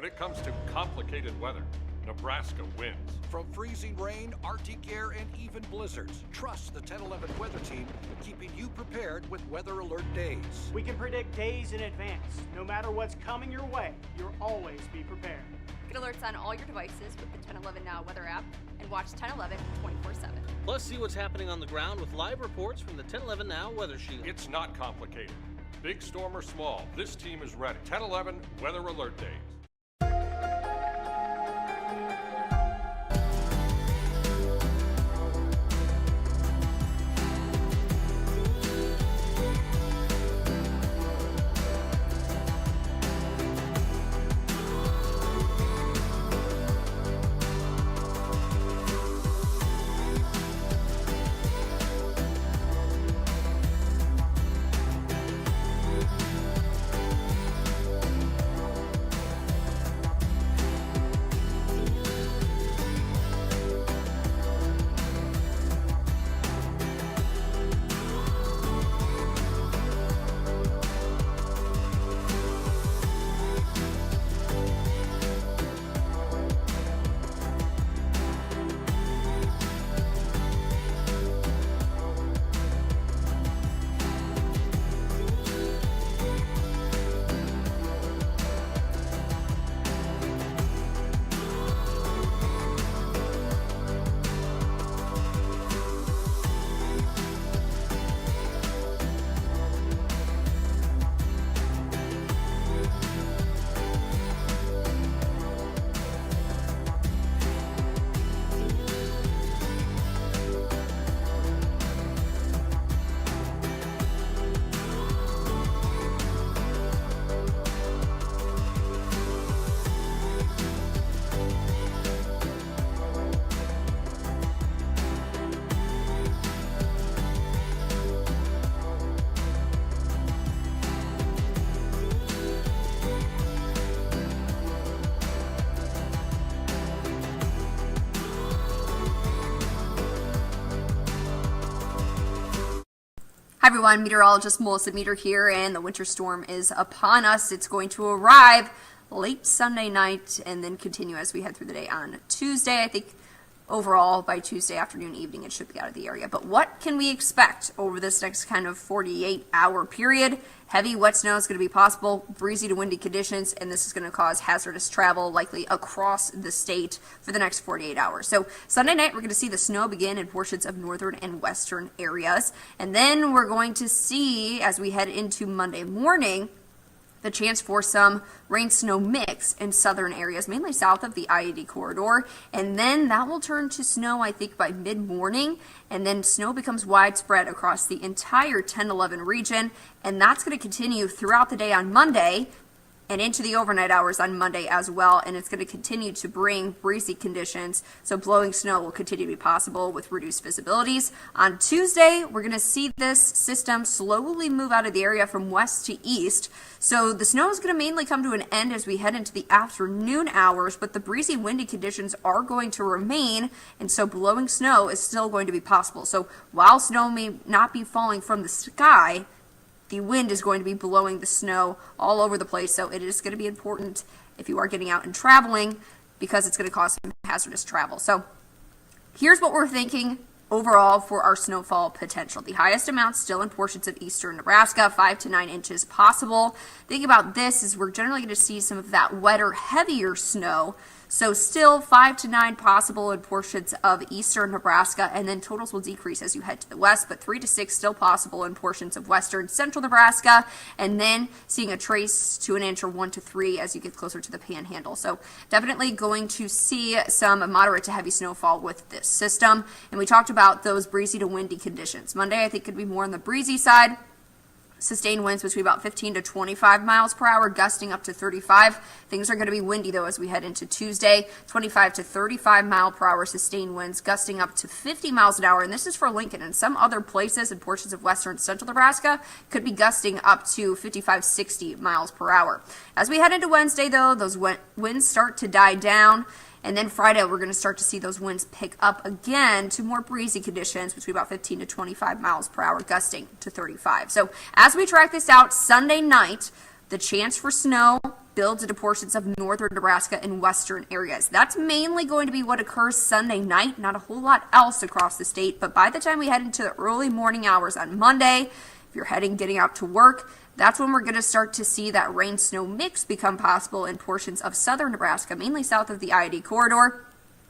When it comes to complicated weather, Nebraska wins. From freezing rain, Arctic air, and even blizzards, trust the 1011 weather team, keeping you prepared with weather alert days. We can predict days in advance. No matter what's coming your way, you'll always be prepared. Get alerts on all your devices with the 1011 Now weather app and watch 1011 24/7. Plus, see what's happening on the ground with live reports from the 1011 Now Weather Shield. It's not complicated. Big storm or small, this team is ready. 1011 Weather Alert Days. Hi everyone, meteorologist Melissa Meter here, and the winter storm is upon us. It's going to arrive late Sunday night and then continue as we head through the day on Tuesday. I think overall by Tuesday afternoon, evening, it should be out of the area. But what can we expect over this next kind of 48-hour period? Heavy wet snow is going to be possible, breezy to windy conditions, and this is going to cause hazardous travel likely across the state for the next 48 hours. So Sunday night, we're going to see the snow begin in portions of northern and western areas. And then we're going to see, as we head into Monday morning, the chance for some rain-snow mix in southern areas, mainly south of the I-80 corridor. And then that will turn to snow, I think, by mid-morning. And then snow becomes widespread across the entire 10-11 region. And that's going to continue throughout the day on Monday and into the overnight hours on Monday as well, and it's going to continue to bring breezy conditions, so blowing snow will continue to be possible with reduced visibilities. On Tuesday, we're going to see this system slowly move out of the area from west to east, so the snow is going to mainly come to an end as we head into the afternoon hours, but the breezy windy conditions are going to remain, and so blowing snow is still going to be possible. So while snow may not be falling from the sky, the wind is going to be blowing the snow all over the place, so it is going to be important if you are getting out and traveling because it's going to cause some hazardous travel. So here's what we're thinking overall for our snowfall potential. The highest amount still in portions of eastern Nebraska, 5 to 9 inches possible. Think about this is we're generally going to see some of that wetter, heavier snow. So still 5 to 9 possible in portions of eastern Nebraska, and then totals will decrease as you head to the west, but 3 to 6 still possible in portions of western central Nebraska, and then seeing a trace to an inch or 1 to 3 as you get closer to the panhandle. So definitely going to see some moderate to heavy snowfall with this system. And we talked about those breezy to windy conditions. Monday, I think, could be more on the breezy side. Sustained winds between about 15 to 25 miles per hour, gusting up to 35. Things are going to be windy, though, as we head into Tuesday. 25 to 35 mile per hour sustained winds, gusting up to 50 miles an hour. And this is for Lincoln. And some other places and portions of western central Nebraska could be gusting up to 55, 60 miles per hour. As we head into Wednesday, though, those winds start to die down. And then Friday, we're going to start to see those winds pick up again to more breezy conditions between about 15 to 25 miles per hour, gusting to 35. So as we track this out, Sunday night, the chance for snow builds into portions of northern Nebraska and western areas. That's mainly going to be what occurs Sunday night, not a whole lot else across the state. But by the time we head into the early morning hours on Monday, if you're getting out to work, that's when we're going to start to see that rain-snow mix become possible in portions of southern Nebraska, mainly south of the I-80 corridor.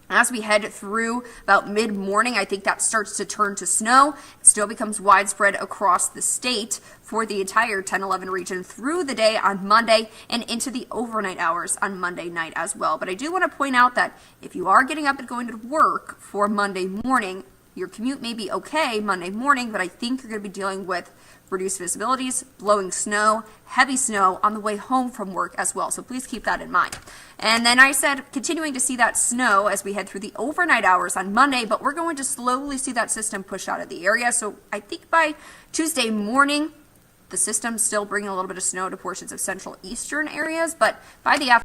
As we head through about mid-morning, I think that starts to turn to snow. It still becomes widespread across the state for the entire 10-11 region through the day on Monday and into the overnight hours on Monday night as well. But I do want to point out that if you are getting up and going to work for Monday morning, your commute may be okay Monday morning, but I think you're going to be dealing with reduced visibilities, blowing snow, heavy snow on the way home from work as well. So please keep that in mind. And then I said continuing to see that snow as we head through the overnight hours on Monday, but we're going to slowly see that system push out of the area. So I think by Tuesday morning, the system's still bringing a little bit of snow to portions of central eastern areas, but by the afternoon,